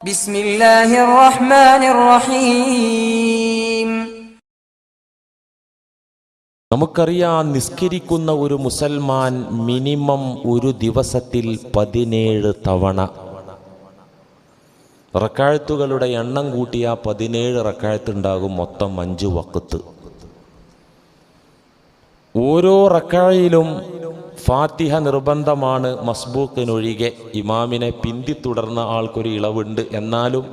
ബിസ്മില്ലാഹിർ റഹ്മാനിർ റഹീം. നമുക്കറിയാം, നിസ്കരിക്കുന്ന ഒരു മുസൽമാൻ മിനിമം ഒരു ദിവസത്തിൽ 17 തവണ റക്അത്തുകളുടെ എണ്ണം കൂട്ടിയ 17 റക്അത്ത് ഉണ്ടാകും. മൊത്തം 5 വഖത്ത്. ഓരോ റക്അയിലും ഫാത്തിഹ നിർബന്ധമാണ്, മസ്ബൂക്കിനൊഴികെ. ഇമാമിനെ പിന്തുടർന്ന ആൾക്കൊരു ഇളവുണ്ട്. എന്നാലും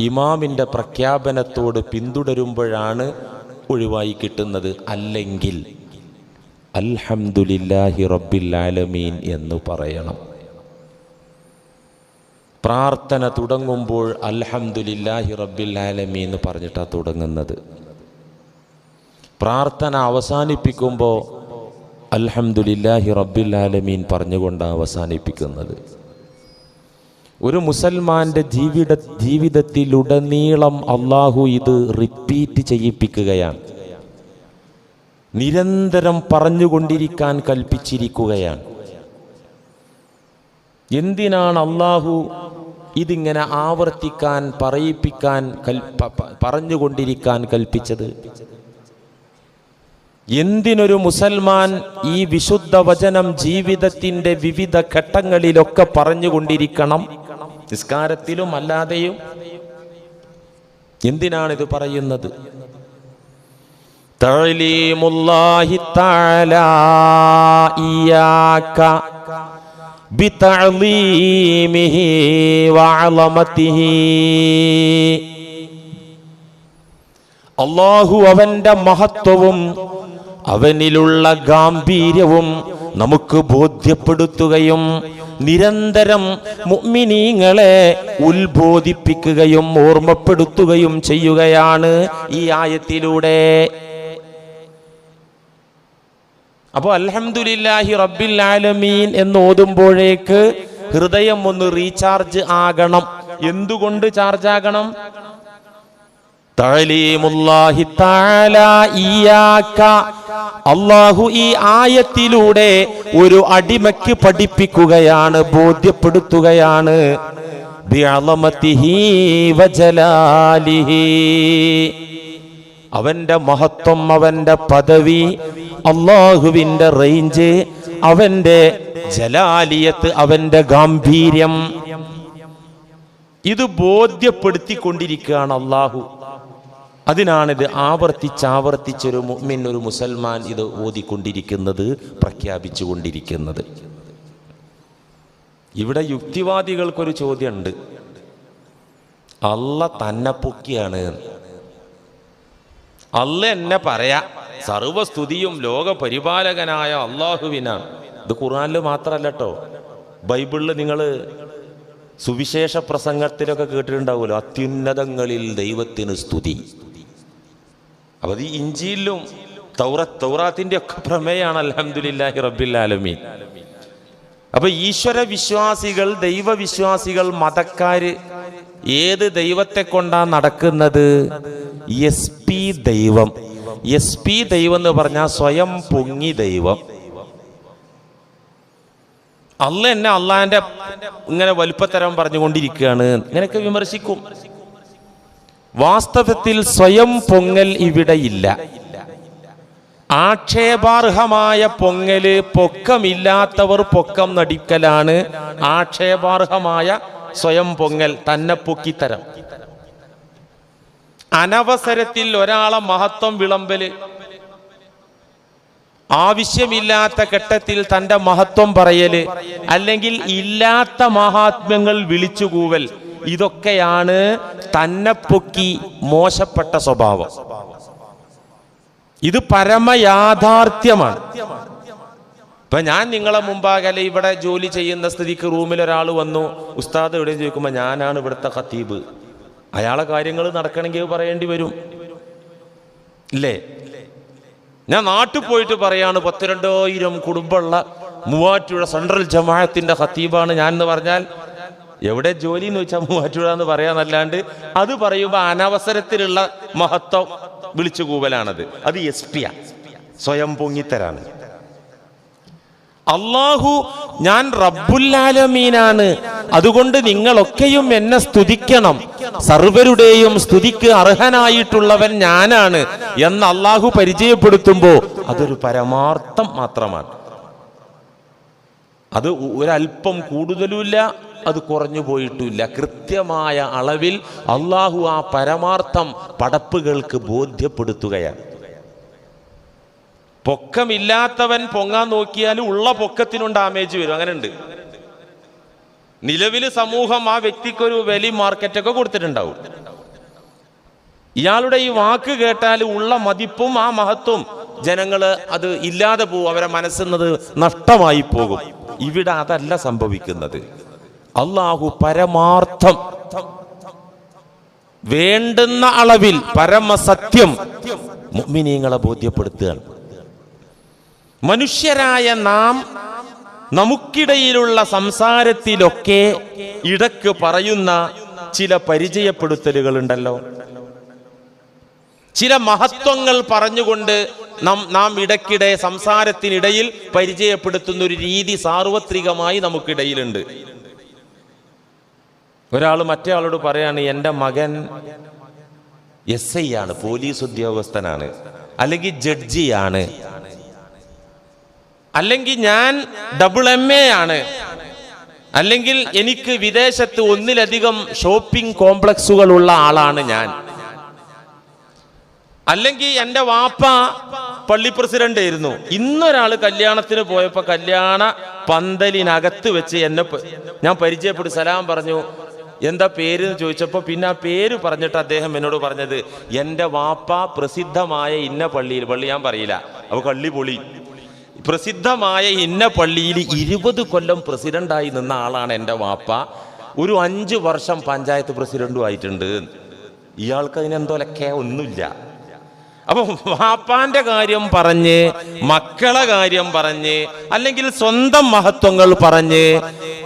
ഇമാമിൻ്റെ പ്രഖ്യാപനത്തോട് പിന്തുടരുമ്പോഴാണ് ഒഴിവായി കിട്ടുന്നത്. അല്ലെങ്കിൽ അൽഹംദുലില്ലാഹി റബ്ബിൽ ആലമീൻ എന്ന് പറയണം. പ്രാർത്ഥന തുടങ്ങുമ്പോൾ അൽഹംദുലില്ലാഹി റബ്ബിൽ ആലമീൻ എന്ന് പറഞ്ഞിട്ടാണ് തുടങ്ങുന്നത്. പ്രാർത്ഥന അവസാനിപ്പിക്കുമ്പോൾ അൽഹംദുലില്ലാഹി റബ്ബിൽ ആലമീൻ പറഞ്ഞുകൊണ്ടാണ് അവസാനിപ്പിക്കുന്നത്. ഒരു മുസൽമാൻ്റെ ജീവിതത്തിലുടനീളം അള്ളാഹു ഇത് റിപ്പീറ്റ് ചെയ്യിപ്പിക്കുകയാണ്. നിരന്തരം പറഞ്ഞുകൊണ്ടിരിക്കാൻ കൽപ്പിച്ചിരിക്കുകയാണ്. എന്തിനാണ് അള്ളാഹു ഇതിങ്ങനെ ആവർത്തിക്കാൻ, പറയിപ്പിക്കാൻ, പറഞ്ഞുകൊണ്ടിരിക്കാൻ കൽപ്പിച്ചത്? എന്തിനൊരു മുസൽമാൻ ഈ വിശുദ്ധ വചനം ജീവിതത്തിൻ്റെ വിവിധ ഘട്ടങ്ങളിലൊക്കെ പറഞ്ഞുകൊണ്ടിരിക്കണം? നിസ്കാരത്തിലും അല്ലാതെയും എന്തിനാണിത് പറയുന്നത്? തഅലീമുല്ലാഹി തആല ഇയ്യാക ബിതഅലീമിഹി വഅളമതിഹി. അല്ലാഹു അവന്റെ മഹത്വവും അവനിലുള്ള ഗാംഭീര്യവും നമുക്ക് ബോധ്യപ്പെടുത്തുകയും നിരന്തരം മുഅ്മിനീങ്ങളെ ഉത്ബോധിപ്പിക്കുകയും ഓർമ്മപ്പെടുത്തുകയും ചെയ്യുകയാണ് ഈ ആയത്തിലൂടെ. അപ്പോൾ അൽഹംദുലില്ലാഹി റബ്ബിൽ ആലമീൻ എന്ന് ഓതുമ്പോഴേക്ക് ഹൃദയം ഒന്ന് റീചാർജ് ആകണം. എന്തുകൊണ്ട് ചാർജ് ആകണം? തഅലീമുല്ലാഹി തആല ഇയ്യാക. അല്ലാഹു ഈ ആയത്തിലൂടെ ഒരു അടിമയ്ക്ക് പഠിപ്പിക്കുകയാണ്, ബോധ്യപ്പെടുത്തുകയാണ്. ബിഅളമതിഹി വജലാലിഹി. അവന്റെ മഹത്വം, അവന്റെ പദവി, അല്ലാഹുവിന്റെ റേഞ്ച്, അവന്റെ ജലാലിയത്ത്, അവന്റെ ഗാംഭീര്യം, ഇത് ബോധ്യപ്പെടുത്തിക്കൊണ്ടിരിക്കുകയാണ് അല്ലാഹു. അതിനാണിത് ആവർത്തിച്ചൊരു മുഅ്മിൻ, ഒരു മുസൽമാൻ ഇത് ഓതിക്കൊണ്ടിരിക്കുന്നത്, പ്രഖ്യാപിച്ചു കൊണ്ടിരിക്കുന്നത്. ഇവിടെ യുക്തിവാദികൾക്കൊരു ചോദ്യമുണ്ട്. അല്ല തന്നെ പൊക്കിയാണ്, അല്ല എന്നെ പറയാ സർവസ്തുതിയും ലോകപരിപാലകനായ അള്ളാഹുവിനാണ്. ഇത് ഖുർആനിൽ മാത്രമല്ല കേട്ടോ, ബൈബിളിൽ നിങ്ങൾ സുവിശേഷ പ്രസംഗത്തിലൊക്കെ കേട്ടിട്ടുണ്ടാവുമല്ലോ, അത്യുന്നതങ്ങളിൽ ദൈവത്തിന് സ്തുതി. അപ്പോൾ ഈ ഇഞ്ചിയിലും തൗറാത്തിൻ്റെ ഒക്കെ പ്രമേയാണ് അൽഹംദുലില്ലാഹി റബ്ബിൽ ആലമീൻ. അപ്പൊ ഈശ്വര വിശ്വാസികൾ, ദൈവവിശ്വാസികൾ, മതക്കാര് ഏത് ദൈവത്തെ കൊണ്ടാണ് നടക്കുന്നത്? SP ദൈവം. SP ദൈവം എന്ന് പറഞ്ഞാൽ സ്വയം പൊങ്ങി ദൈവം. എന്നെ അള്ളാന്റെ ഇങ്ങനെ വലുപ്പത്തരം പറഞ്ഞുകൊണ്ടിരിക്കുകയാണ്, ഇങ്ങനെയൊക്കെ വിമർശിക്കും. വാസ്തവത്തിൽ സ്വയം പൊങ്ങൽ ഇവിടെയില്ല. ആക്ഷേപാർഹമായ പൊങ്ങല്, പൊക്കമില്ലാത്തവർ പൊക്കം നടിക്കലാണ് ആക്ഷേപാർഹമായ സ്വയം പൊങ്ങൽ, തന്നെ പൊക്കിത്തരം. അനവസരത്തിൽ ഒരാളെ മഹത്വം വിളമ്പല്, ആവശ്യമില്ലാത്ത ഘട്ടത്തിൽ തൻ്റെ മഹത്വം പറയല്, അല്ലെങ്കിൽ ഇല്ലാത്ത മഹാത്മ്യങ്ങൾ വിളിച്ചുകൂവൽ, ഇതൊക്കെയാണ് തന്നെ പൊക്കി മോശപ്പെട്ട സ്വഭാവം. ഇത് പരമയാഥാർത്ഥ്യമാണ്. ഇപ്പൊ ഞാൻ നിങ്ങളെ മുമ്പാകലെ ഇവിടെ ജോലി ചെയ്യുന്ന സ്ഥിതിക്ക് റൂമിൽ ഒരാൾ വന്നു, ഉസ്താദ് എവിടെയും ചോദിക്കുമ്പോൾ ഞാനാണ് ഇവിടുത്തെ ഖത്തീബ്. അയാളെ കാര്യങ്ങൾ നടക്കണമെങ്കിൽ പറയേണ്ടി വരും, ഇല്ലേ? ഞാൻ നാട്ടിൽ പോയിട്ട് പറയാണ് 12,000 കുടുംബമുള്ള മൂവാറ്റുപുഴ സെൻട്രൽ ജമാഅത്തിന്റെ ഖത്തീബാണ് ഞാൻ എന്ന് പറഞ്ഞാൽ എവിടെ ജോലി എന്ന് വെച്ചാൽ മൂവാറ്റുപുഴ എന്ന് പറയാന്നല്ലാണ്ട് അത് പറയുമ്പോൾ അനവസരത്തിലുള്ള മഹത്വം വിളിച്ചു കൂവലാണത്. അത് SP, സ്വയം പൊങ്ങിത്തരാണ്. അള്ളാഹു ഞാൻ റബ്ബുൽ ആലമീനാണ്, അതുകൊണ്ട് നിങ്ങളൊക്കെയും എന്നെ സ്തുതിക്കണം, സർവരുടെയും സ്തുതിക്ക് അർഹനായിട്ടുള്ളവൻ ഞാനാണ് എന്ന് അള്ളാഹു പരിചയപ്പെടുത്തുമ്പോൾ അതൊരു പരമാർത്ഥം മാത്രമാണ്. അത് ഒരല്പം കൂടുതലുമില്ല, അത് കുറഞ്ഞു പോയിട്ടുമില്ല. കൃത്യമായ അളവിൽ അള്ളാഹു ആ പരമാർത്ഥം പടപ്പുകൾക്ക് ബോധ്യപ്പെടുത്തുകയാണ്. പൊക്കമില്ലാത്തവൻ പൊങ്ങാൻ നോക്കിയാൽ ഉള്ള പൊക്കത്തിനും ഡാമേജ് വരും. അങ്ങനെ ഉണ്ട്. നിലവിൽ സമൂഹം ആ വ്യക്തിക്കൊരു വലിയ മാർക്കറ്റൊക്കെ കൊടുത്തിട്ടുണ്ടാവും. ഇയാളുടെ ഈ വാക്ക് കേട്ടാൽ ഉള്ള മതിപ്പും ആ മഹത്വം ജനങ്ങള് അത് ഇല്ലാതെ പോകും, അവരെ മനസ്സെന്നത് നഷ്ടമായി പോകും. ഇവിടെ അതല്ല സംഭവിക്കുന്നത്. അള്ളാഹു പരമാർത്ഥം വേണ്ടുന്ന അളവിൽ പരമസത്യം മുഅ്മിനീങ്ങളെ ബോധ്യപ്പെടുത്തുകയാണ്. മനുഷ്യരായ നാം നമുക്കിടയിലുള്ള സംസാരത്തിലൊക്കെ ഇടക്ക് പറയുന്ന ചില പരിചയപ്പെടുത്തലുകൾ ഉണ്ടല്ലോ. ചില മഹത്വങ്ങൾ പറഞ്ഞുകൊണ്ട് നാം ഇടയ്ക്കിടെ സംസാരത്തിനിടയിൽ പരിചയപ്പെടുത്തുന്ന ഒരു രീതി സാർവത്രികമായി നമുക്കിടയിലുണ്ട്. ഒരാൾ മറ്റേ ആളോട് പറയാണ്, എൻ്റെ മകൻ SI ആണ്, പോലീസ് ഉദ്യോഗസ്ഥനാണ്, അല്ലെങ്കിൽ ജഡ്ജിയാണ്, അല്ലെങ്കിൽ ഞാൻ MA ആണ്, അല്ലെങ്കിൽ എനിക്ക് വിദേശത്ത് ഒന്നിലധികം ഷോപ്പിംഗ് കോംപ്ലക്സുകളുള്ള ആളാണ് ഞാൻ, അല്ലെങ്കിൽ എൻ്റെ വാപ്പ പള്ളി പ്രസിഡന്റ് ആയിരുന്നു. ഇന്നൊരാൾ കല്യാണത്തിന് പോയപ്പോൾ കല്യാണ പന്തലിനകത്ത് വെച്ച് ഞാൻ പരിചയപ്പെട്ടു, സലാം പറഞ്ഞു, എന്താ പേര് എന്ന് ചോദിച്ചപ്പോൾ പിന്നെ ആ പേര് പറഞ്ഞിട്ട് അദ്ദേഹം എന്നോട് പറഞ്ഞത്, എൻ്റെ വാപ്പ പ്രസിദ്ധമായ ഇന്ന പള്ളിയിൽ, പള്ളി ഞാൻ പറയില്ല, അപ്പോൾ കള്ളി പൊളി, പ്രസിദ്ധമായ ഇന്ന പള്ളിയിൽ 20 കൊല്ലം പ്രസിഡന്റായി നിന്ന ആളാണ് എൻ്റെ വാപ്പ, ഒരു 5 വർഷം പഞ്ചായത്ത് പ്രസിഡന്റും ആയിട്ടുണ്ട്. ഇയാൾക്ക് അതിനെന്തോലൊക്കെ ഒന്നുമില്ല. അപ്പൊ വാപ്പാന്റെ കാര്യം പറഞ്ഞ്, മക്കളെ കാര്യം പറഞ്ഞ്, അല്ലെങ്കിൽ സ്വന്തം മഹത്വങ്ങൾ പറഞ്ഞ്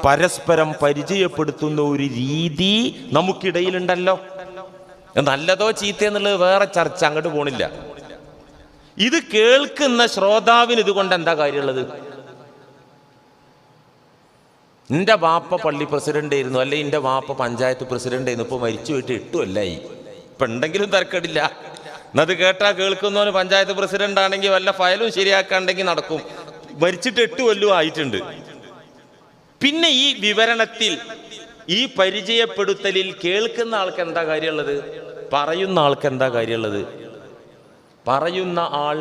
പരസ്പരം പരിചയപ്പെടുത്തുന്ന ഒരു രീതി നമുക്കിടയിലുണ്ടല്ലോ. നല്ലതോ ചീത്തയെന്നുള്ളത് വേറെ ചർച്ച, അങ്ങോട്ട് പോണില്ല. ഇത് കേൾക്കുന്ന ശ്രോതാവിന് ഇതുകൊണ്ട് എന്താ കാര്യമുള്ളത്? എൻ്റെ വാപ്പ പള്ളി പ്രസിഡന്റ് ആയിരുന്നു, അല്ലെങ്കിൽ എൻ്റെ വാപ്പ പഞ്ചായത്ത് പ്രസിഡന്റ് ആയിരുന്നു, ഇപ്പോൾ മരിച്ചു പോയിട്ട് 8 കൊല്ലായി. ഇപ്പൊ ഉണ്ടെങ്കിലും തർക്കമില്ല. എന്നത് കേട്ടാ കേൾക്കുന്നവന് പഞ്ചായത്ത് പ്രസിഡന്റ് ആണെങ്കിൽ വല്ല ഫയലും ശരിയാക്കാണ്ടെങ്കിൽ നടക്കും. മരിച്ചിട്ട് 8 കൊല്ലം ആയിട്ടുണ്ട്. പിന്നെ ഈ വിവരണത്തിൽ, ഈ പരിചയപ്പെടുത്തലിൽ കേൾക്കുന്ന ആൾക്ക് എന്താ കാര്യമുള്ളത്? പറയുന്ന ആൾക്ക് എന്താ കാര്യമുള്ളത്? പറയുന്ന ആൾ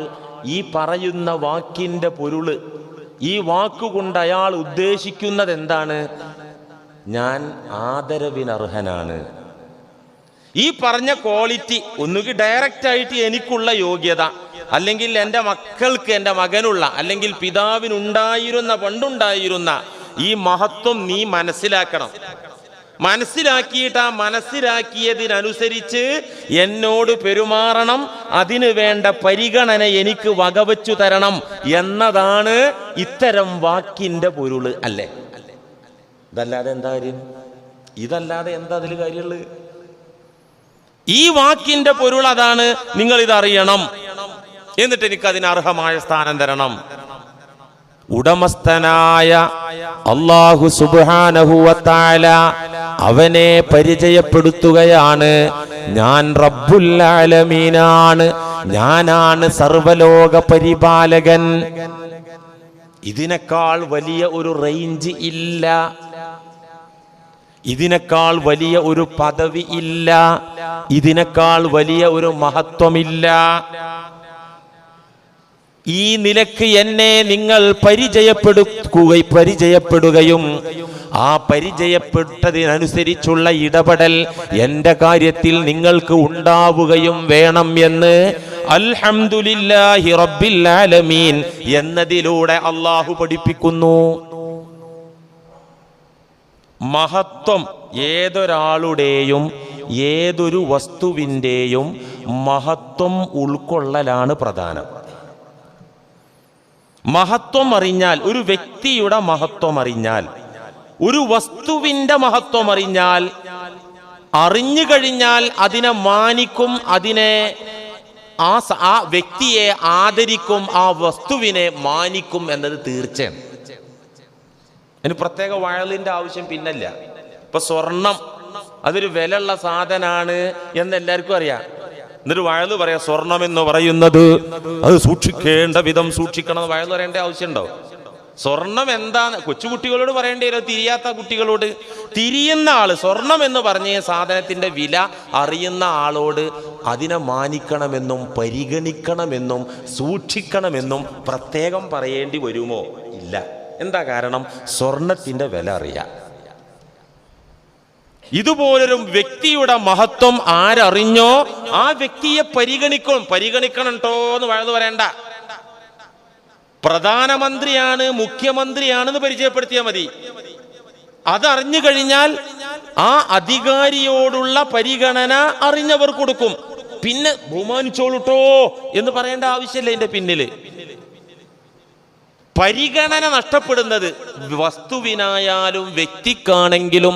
ഈ പറയുന്ന വാക്കിന്റെ പൊരുള്, ഈ വാക്കുകൊണ്ട് അയാൾ ഉദ്ദേശിക്കുന്നത് എന്താണ്? ഞാൻ ആദരവിനർഹനാണ്. ഈ പറഞ്ഞ ക്വാളിറ്റി ഒന്നുകിൽ ഡയറക്റ്റ് ആയിട്ട് എനിക്കുള്ള യോഗ്യത, അല്ലെങ്കിൽ എൻ്റെ മക്കൾക്ക്, എൻ്റെ മകനുള്ള, അല്ലെങ്കിൽ പിതാവിനുണ്ടായിരുന്ന പണ്ടുണ്ടായിരുന്ന ഈ മഹത്വം നീ മനസ്സിലാക്കണം. മനസ്സിലാക്കിയിട്ട് ആ മനസ്സിലാക്കിയതിനനുസരിച്ച് എന്നോട് പെരുമാറണം, അതിന് വേണ്ട പരിഗണന എനിക്ക് വകവച്ചു തരണം എന്നതാണ് ഇത്തരം വാക്കിന്റെ പൊരുള്, അല്ലേ? ഇതല്ലാതെ എന്താ കാര്യം? ഇതല്ലാതെ എന്താ അതിൽ കാര്യമുള്ളത്? ഈ വാക്കിന്റെ പൊരുൾ അതാണ്. നിങ്ങൾ ഇതറിയണം, എന്നിട്ട് എനിക്ക് അതിന് അർഹമായ സ്ഥാനം തരണം. ഉടമസ്ഥനായ അല്ലാഹു സുബ്ഹാനഹു വ തആല അവനെ പരിചയപ്പെടുത്തുകയാണ്. ഞാൻ റബ്ബുൽ ആലമീനാണ്, ഞാനാണ് സർവലോക പരിപാലകൻ. ഇതിനേക്കാൾ വലിയ ഒരു റേഞ്ച് ഇല്ല, ഇതിനേക്കാൾ വലിയ ഒരു പദവി ഇല്ല, ഇതിനേക്കാൾ വലിയ ഒരു മഹത്വമില്ല. ഈ നിലക്ക് എന്നെ നിങ്ങൾ പരിചയപ്പെടുകയും ആ പരിചയപ്പെട്ടതിനനുസരിച്ചുള്ള ഇടപെടൽ എൻ്റെ കാര്യത്തിൽ നിങ്ങൾക്ക് ഉണ്ടാവുകയും വേണം എന്ന് അൽഹംദുലില്ലാഹി റബ്ബിൽ ആലമീൻ എന്നതിലൂടെ അല്ലാഹു പഠിപ്പിക്കുന്നു. മഹത്വം ഏതൊരാളുടെയും ഏതൊരു വസ്തുവിൻ്റെയും മഹത്വം ഉൾക്കൊള്ളലാണ് പ്രധാനം. മഹത്വം അറിഞ്ഞാൽ, ഒരു വ്യക്തിയുടെ മഹത്വം അറിഞ്ഞാൽ, ഒരു വസ്തുവിന്റെ മഹത്വം അറിഞ്ഞാൽ, അറിഞ്ഞു കഴിഞ്ഞാൽ അതിനെ മാനിക്കും, അതിനെ ആ വ്യക്തിയെ ആദരിക്കും, ആ വസ്തുവിനെ മാനിക്കും എന്നത് തീർച്ചയാണ്. അതിന് പ്രത്യേക വഴലിന്റെ ആവശ്യം പിന്നല്ല. ഇപ്പൊ സ്വർണം അതൊരു വിലയുള്ള സാധനമാണ് എന്ന് എല്ലാവർക്കും അറിയാം. എന്നിട്ട് വഴല് പറയാ സ്വർണം എന്ന് പറയുന്നത് അത് സൂക്ഷിക്കേണ്ട വിധം സൂക്ഷിക്കണം എന്ന് വഴല് പറയേണ്ട ആവശ്യമുണ്ടോ? സ്വർണം എന്താണ് കൊച്ചുകുട്ടികളോട് പറയേണ്ടി വരും, തിരിയാത്ത കുട്ടികളോട്. തിരിയുന്ന ആള് സ്വർണം എന്ന് പറഞ്ഞ സാധനത്തിന്റെ വില അറിയുന്ന ആളോട് അതിനെ മാനിക്കണമെന്നും പരിഗണിക്കണമെന്നും സൂക്ഷിക്കണമെന്നും പ്രത്യേകം പറയേണ്ടി വരുമോ? ഇല്ല. എന്താ കാരണം? സ്വർണത്തിന്റെ വില അറിയാം. ഇതുപോലൊരു വ്യക്തിയുടെ മഹത്വം ആരറിഞ്ഞോ ആ വ്യക്തിയെ പരിഗണിക്കണം കേട്ടോ എന്ന് വഴന്നു പറയണ്ട. പ്രധാനമന്ത്രിയാണ് മുഖ്യമന്ത്രിയാണെന്ന് പരിചയപ്പെടുത്തിയാൽ മതി. അതറിഞ്ഞു കഴിഞ്ഞാൽ ആ അധികാരിയോടുള്ള പരിഗണന അറിഞ്ഞവർ കൊടുക്കും. പിന്നെ ബഹുമാനിച്ചോളൂട്ടോ എന്ന് പറയേണ്ട ആവശ്യമില്ല. ഇതിന്റെ പിന്നില് പരിഗണന നഷ്ടപ്പെടുന്നത് വസ്തുവിനായാലും വ്യക്തിക്കാണെങ്കിലും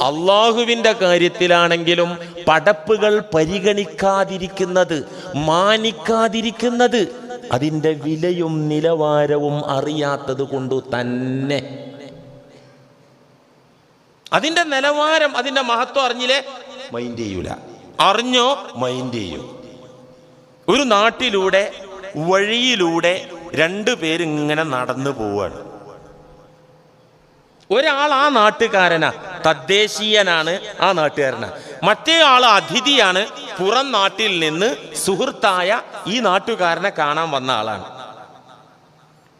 അള്ളാഹുവിന്റെ കാര്യത്തിലാണെങ്കിലും പടപ്പുകൾ പരിഗണിക്കാതിരിക്കുന്നത്, മാനിക്കാതിരിക്കുന്നത് അതിൻ്റെ വിലയും നിലവാരവും അറിയാത്തത് കൊണ്ട് തന്നെ. അതിൻ്റെ നിലവാരം, അതിൻ്റെ മഹത്വം അറിഞ്ഞില്ലേ മൈൻഡ് ചെയ്യൂല. അറിഞ്ഞോ മൈൻഡ് ചെയ്യും. ഒരു നാട്ടിലൂടെ വഴിയിലൂടെ രണ്ടു പേരിങ്ങനെ നടന്നു പോവാണ്. ഒരാൾ ആ നാട്ടുകാരനാ, തദ്ദേശീയനാണ്, ആ നാട്ടുകാരനാ. മറ്റേ ആൾ അതിഥിയാണ്, പുറം നാട്ടിൽ നിന്ന് സുഹൃത്തായ ഈ നാട്ടുകാരനെ കാണാൻ വന്ന ആളാണ്.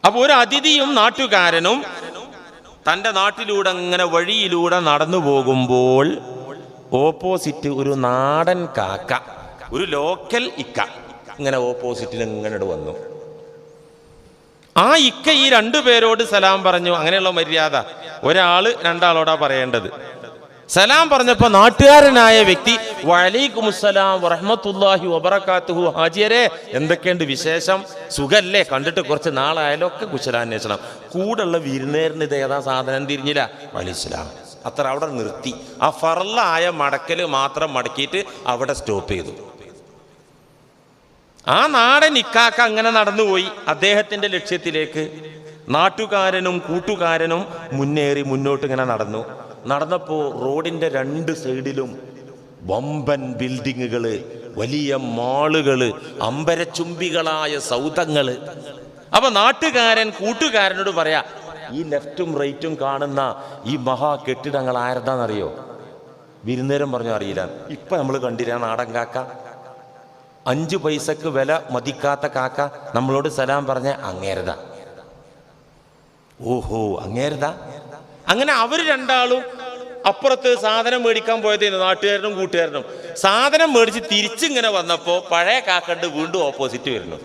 അപ്പൊ ഒരു അതിഥിയും നാട്ടുകാരനും തൻ്റെ നാട്ടിലൂടെ ഇങ്ങനെ വഴിയിലൂടെ നടന്നു പോകുമ്പോൾ ഓപ്പോസിറ്റ് ഒരു നാടൻ കാക്ക, ഒരു ലോക്കൽ ഇക്ക ഇങ്ങനെ ഓപ്പോസിറ്റിൽ ഇങ്ങനെ വന്നു. ആ ഇക്ക ഈ രണ്ടുപേരോട് സലാം പറഞ്ഞു. അങ്ങനെയുള്ള മര്യാദ ഒരാള് രണ്ടാളോടാ പറയേണ്ടത്. സലാം പറഞ്ഞപ്പോ നാട്ടുകാരനായ വ്യക്തി വഅലൈക്കുമുസ്സലാം വറഹ്മത്തുള്ളാഹി വബറകാതുഹു, ഹാജിയരെ എന്തൊക്കെയുണ്ട് വിശേഷം, സുഖല്ലേ, കണ്ടിട്ട് കുറച്ച് നാളായാലും ഒക്കെ കുശലാന്വേഷണം. കൂടുള്ള വിരുന്നേറിന് ഇത് ഏതാ സാധനം തിരിഞ്ഞില്ല, വലൈഹിസ്സലാം. അത്ര അവിടെ നിർത്തി. ആ ഫർളായ മടക്കല് മാത്രം മടക്കിയിട്ട് അവിടെ സ്റ്റോപ്പ് ചെയ്തു. ആ നാടൻ ഇക്കാക്ക അങ്ങനെ നടന്നുപോയി അദ്ദേഹത്തിന്റെ ലക്ഷ്യത്തിലേക്ക്. നാട്ടുകാരനും കൂട്ടുകാരനും മുന്നേറി മുന്നോട്ട് ഇങ്ങനെ നടന്നപ്പോ റോഡിന്റെ രണ്ട് സൈഡിലും വമ്പൻ ബിൽഡിങ്ങുകള്, വലിയ മാളുകള്, അമ്പരച്ചുംബികളായ സൗധങ്ങള്. അപ്പൊ നാട്ടുകാരൻ കൂട്ടുകാരനോട് പറയാ, ഈ ലെഫ്റ്റും റൈറ്റും കാണുന്ന ഈ മഹാ കെട്ടിടങ്ങൾ ആരതാന്നറിയോ? വിരുന്നേരം പറഞ്ഞു അറിയില്ല. ഇപ്പൊ നമ്മൾ കണ്ടില്ല നാടൻ കാക്ക, 5 പൈസക്ക് വില മതിക്കാത്ത കാക്ക നമ്മളോട് സലാം പറഞ്ഞ അങ്ങേരതാ. ഓഹോ അങ്ങേരതാ. അങ്ങനെ അവര് രണ്ടാളും അപ്പുറത്ത് സാധനം മേടിക്കാൻ പോയതേന്ന്, നാട്ടുകാരനും കൂട്ടുകാരനും. സാധനം മേടിച്ച് തിരിച്ചിങ്ങനെ വന്നപ്പോ പഴയ കാക്കണ്ട് വീണ്ടും ഓപ്പോസിറ്റ് വരുന്നു.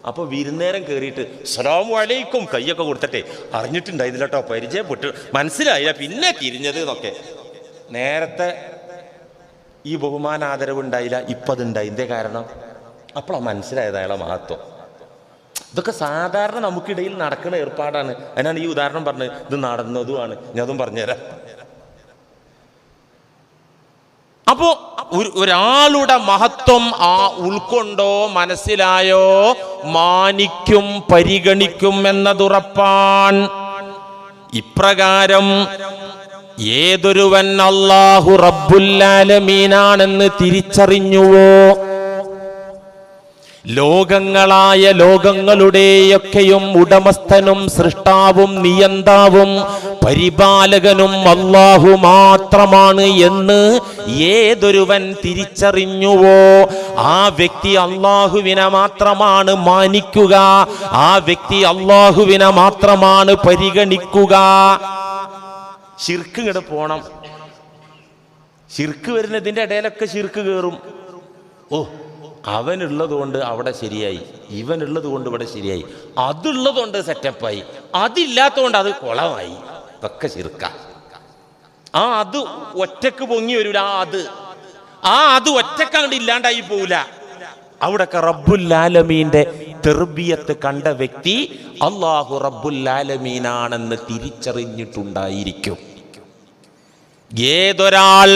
അപ്പൊ വിരുന്നേരം കയറിയിട്ട് അസ്സലാമു അലൈക്കും കയ്യൊക്കെ കൊടുത്തിട്ടെ, അറിഞ്ഞിട്ടുണ്ടായില്ല കേട്ടോ, പരിചയപ്പെട്ടു, മനസ്സിലായില്ല, പിന്നെ തിരിഞ്ഞത് എന്നൊക്കെ. നേരത്തെ ഈ ബഹുമാന ആദരവ് ഉണ്ടായില്ല, ഇപ്പം അതുണ്ടായി. എന്തേ കാരണം? അപ്പോഴാണ് മനസ്സിലായത് അയാളെ മഹത്വം. ഇതൊക്കെ സാധാരണ നമുക്കിടയിൽ നടക്കുന്ന ഏർപ്പാടാണ്. അതിനാണ് ഈ ഉദാഹരണം പറഞ്ഞത്. ഇത് നടന്നതുമാണ്, ഞാൻ അതും പറഞ്ഞുതരാം. അപ്പോ ഒരാളുടെ മഹത്വം ഉൾക്കൊണ്ടോ മനസ്സിലായോ മാനിക്കും പരിഗണിക്കും എന്നതുറപ്പാൻ. ഇപ്രകാരം ഏതൊരുവൻ അല്ലാഹു റബ്ബുൽ ആലമീനാണെന്ന് തിരിച്ചറിഞ്ഞുവോ, ലോകങ്ങളായ ലോകങ്ങളുടെയൊക്കെയും ഉടമസ്ഥനും സൃഷ്ടാവും നിയന്താവും പരിപാലകനും അല്ലാഹു മാത്രമാണ് എന്ന് ഏതൊരുവൻ തിരിച്ചറിഞ്ഞുവോ ആ വ്യക്തി അല്ലാഹുവിനെ മാത്രമാണ് മാനിക്കുക, ആ വ്യക്തി അല്ലാഹുവിനെ മാത്രമാണ് പരിഗണിക്കുക. ശിർക്ക് ഇങ്ങോട്ട് പോണം. ശിർക്ക് വരുന്നതിൻ്റെ ഇടയിലൊക്കെ ശിർക്ക് കയറും. ഓ അവനുള്ളത് കൊണ്ട് അവിടെ ശരിയായി, ഇവനുള്ളത് കൊണ്ട് ഇവിടെ ശരിയായി, അതുള്ളത് കൊണ്ട് സെറ്റപ്പായി, അതില്ലാത്തതുകൊണ്ട് അത് കുളമായി, ഇതൊക്കെ ശിർക്ക. അത് ഒറ്റക്ക് പൊങ്ങി വരൂല. അത് ഒറ്റക്ക് അങ്ങോട്ട് ഇല്ലാണ്ടായി പോവില്ല. അവിടൊക്കെ റബ്ബുൽ ആലമീന്റെ തെർബിയത്ത് കണ്ട വ്യക്തി അല്ലാഹു റബ്ബുൽ ആലമീനാണെന്ന് തിരിച്ചറിഞ്ഞിട്ടുണ്ടായിരിക്കും. ഏതൊരാൾ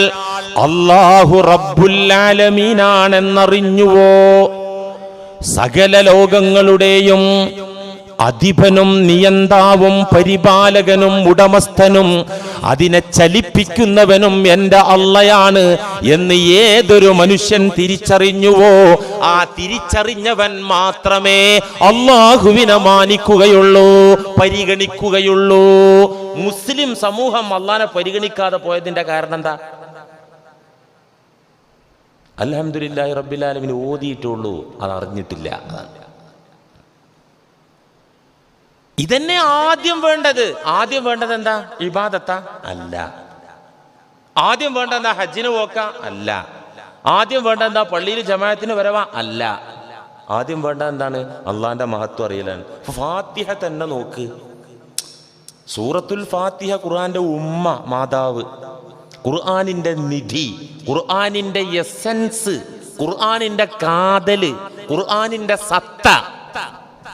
അല്ലാഹു റബ്ബുൽ ആലമീനാണെന്നറിഞ്ഞുവോ സകല ലോകങ്ങളുടെയും അധിപനും നിയന്താവും പരിപാലകനും ഉടമസ്ഥനും അതിനെ ചലിപ്പിക്കുന്നവനും എൻ്റെ അള്ളയാണ് എന്ന് ഏതൊരു മനുഷ്യൻ തിരിച്ചറിഞ്ഞുവോ, ആ തിരിച്ചറിഞ്ഞവൻ മാത്രമേ അള്ളാഹുവിനെ മാനിക്കുകയുള്ളൂ, പരിഗണിക്കുകയുള്ളൂ. മുസ്ലിം സമൂഹം അള്ളാഹനെ പരിഗണിക്കാതെ പോയതിന്റെ കാരണം എന്താ? അൽഹംദുലില്ലാഹി റബ്ബിൽ ആലമീൻ ഓതിയിട്ടുള്ളൂ, അത് അറിഞ്ഞിട്ടില്ല. ഇതന്നെ ആദ്യം വേണ്ടത്. ആദ്യം വേണ്ടത് എന്താ? ഇബാദത്താ? അല്ല. ആദ്യം വേണ്ടത് എന്താ? ഹജ്ജിന് പോക്ക? അല്ല. ആദ്യം വേണ്ടത് എന്താ? പള്ളിയിൽ ജമാഅത്തിന് വരവാ? അല്ല. ആദ്യം വേണ്ടത് എന്താണ്? അള്ളാന്റെ മഹത്വം അറിയലാണ്. ഫാത്തിഹ തന്നെ നോക്ക്. സൂറത്തുൽ ഫാത്തിഹ ഖുർആന്റെ ഉമ്മ, മാതാവ്, ഖുർആനിന്റെ നിധി, ഖുർആനിന്റെ എസൻസ്, ഖുർആനിന്റെ കാതല്, ഖുർആനിന്റെ സത്ത,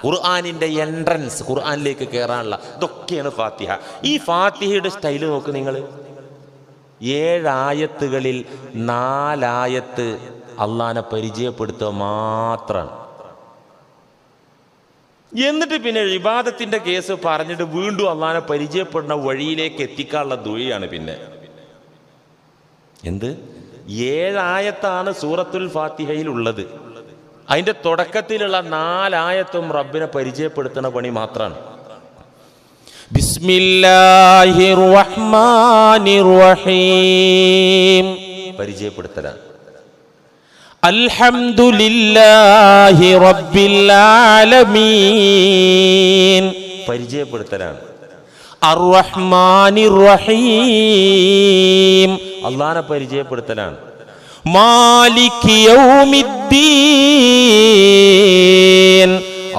ഖുർആനിന്റെ എൻട്രൻസ്, ഖുർആനിലേക്ക് കയറാനുള്ള ഇതൊക്കെയാണ് ഫാത്തിഹ. ഈ ഫാത്തിഹയുടെ സ്റ്റൈല് നോക്ക് നിങ്ങൾ. 7 ആയത്തുകളിൽ 4 ആയത്ത് അള്ളാനെ പരിചയപ്പെടുത്തുക മാത്രമാണ്. എന്നിട്ട് പിന്നെ ഇബാദത്തിന്റെ കേസ് പറഞ്ഞിട്ട് വീണ്ടും അള്ളാനെ പരിചയപ്പെടുന്ന വഴിയിലേക്ക് എത്തിക്കാനുള്ള ദുആയാണ്. പിന്നെ എന്ത്? 7 ആയത്താണ് സൂറത്തുൽ ഫാത്തിഹയിൽ ഉള്ളത്. അതിന്റെ തുടക്കത്തിലുള്ള 4 ആയത്തും റബ്ബിനെ പരിചയപ്പെടുത്തുന്ന പണി മാത്രമാണ്. ബിസ്മില്ലാഹിർ റഹ്മാനിർ റഹീം പരിചയപ്പെടുത്തലാണ്. അൽഹംദുലില്ലാഹി റബ്ബിൽ ആലമീൻ പരിചയപ്പെടുത്തലാണ്. അർ-റഹ്മാനിർ റഹീം അള്ളാഹനെ പരിചയപ്പെടുത്തലാണ്. മാലികി യൗമിദ്ദീൻ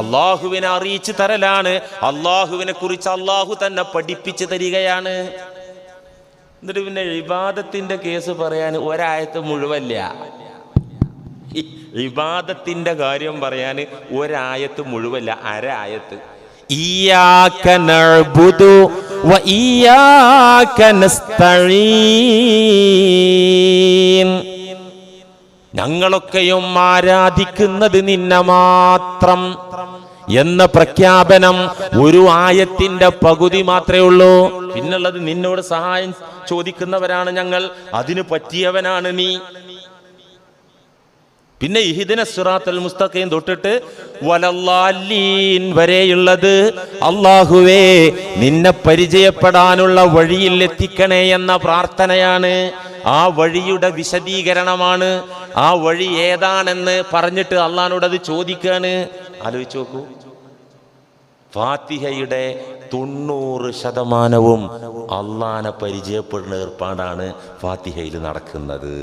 അള്ളാഹുവിനെ അറിയിച്ചു തരലാണ്. അള്ളാഹുവിനെ കുറിച്ച് അള്ളാഹു തന്നെ പഠിപ്പിച്ചു തരികയാണ്. എന്നിട്ട് പിന്നെ ഇബാദത്തിന്റെ കേസ് പറയാൻ ഒരായത്ത് മുഴുവല്ല. ഇബാദത്തിന്റെ കാര്യം പറയാൻ ഒരായത്ത് മുഴുവല്ല, അരായത്ത്. ഇയ്യാക നഅ്ബുദു വ ഇയ്യാക നസ്തഈൻ ഞങ്ങളൊക്കെയും ആരാധിക്കുന്നത് നിന്നെ മാത്രം എന്ന പ്രഖ്യാപനം ഒരു ആയത്തിന്റെ പകുതി മാത്രമേ ഉള്ളൂ. പിന്നുള്ളത് നിന്നോട് സഹായം ചോദിക്കുന്നവരാണ് ഞങ്ങൾ, അതിന് പറ്റിയവനാണ് നീ. പിന്നെ ഇഹ്ദിന സിറാത്തൽ മുസ്തഖീം തൊട്ടിട്ട് വലല്ലാലീൻ വരെയുള്ളത് അല്ലാഹുവേ നിന്നെ പരിചയപ്പെടാനുള്ള വഴിയിൽ എത്തിക്കണേ എന്ന പ്രാർത്ഥനയാണ്. ആ വഴിയുടെ വിശദീകരണമാണ്. ആ വഴി ഏതാണെന്ന് പറഞ്ഞിട്ട് അള്ളാഹിനോട് അത് ചോദിക്കാണ്. ആലോചിച്ച് നോക്കൂ. ഫാത്തിഹയുടെ 90% അള്ളാഹിനെ പരിചയപ്പെടുന്ന ഏർപ്പാടാണ് ഫാത്തിഹയിൽ നടക്കുന്നത്.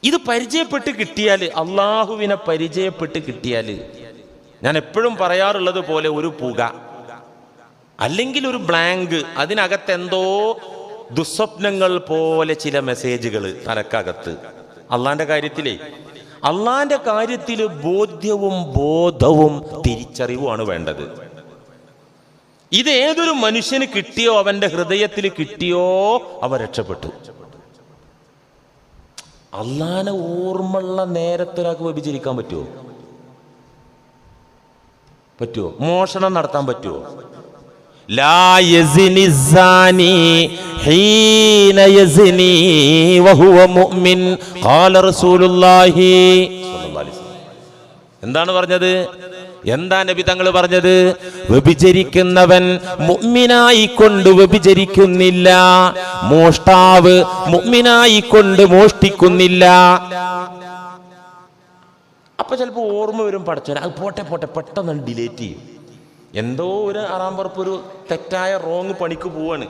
ഇത് പരിചയപ്പെട്ട് കിട്ടിയാൽ, അള്ളാഹുവിനെ പരിചയപ്പെട്ട് കിട്ടിയാൽ, ഞാൻ എപ്പോഴും പറയാറുള്ളത് പോലെ ഒരു പുക അല്ലെങ്കിൽ ഒരു ബ്ലാങ്ക്, അതിനകത്ത് എന്തോ ദുസ്വപ്നങ്ങൾ പോലെ ചില മെസ്സേജുകൾ തലക്കകത്ത്. അള്ളാന്റെ കാര്യത്തിൽ ബോധ്യവും ബോധവും തിരിച്ചറിവുമാണ് വേണ്ടത്. ഇത് ഏതൊരു മനുഷ്യന് കിട്ടിയോ, അവന്റെ ഹൃദയത്തിൽ കിട്ടിയോ, അവൻ രക്ഷപ്പെട്ടു. അള്ളാനെ ഓർമ്മയുള്ള നേരത്തൊരാൾക്ക് വ്യഭിചരിക്കാൻ പറ്റുമോ? മോഷണം നടത്താൻ പറ്റുമോ? ലാ യസിനി സാനി ഹീന യസിനി വഹുവ മുഅ്മിൻ ഖാല റസൂലുള്ളാഹി സ്വല്ലല്ലാഹു അലൈഹി വസല്ലം. എന്താണ് പറഞ്ഞത്? എന്താ നബി തങ്ങൾ പറഞ്ഞത്? വ്യഭിചരിക്കുന്നവൻ മുഅ്മിനായിക്കൊണ്ട് വ്യഭിചരിക്കുന്നില്ല, മോഷ്ടാവ് മുഅ്മിനായിക്കൊണ്ട് മോഷ്ടിക്കുന്നില്ല. അപ്പൊ ചിലപ്പോൾ ഓർമ്മ വരും, പടച്ചോനെ അത് പോട്ടെ പെട്ടെന്ന് ഡിലേറ്റ് ചെയ്യും. എന്തോ ഒരു ആറാമ്പറപ്പ്, ഒരു തെറ്റായ റോങ് പണിക്ക് പോവാണ്.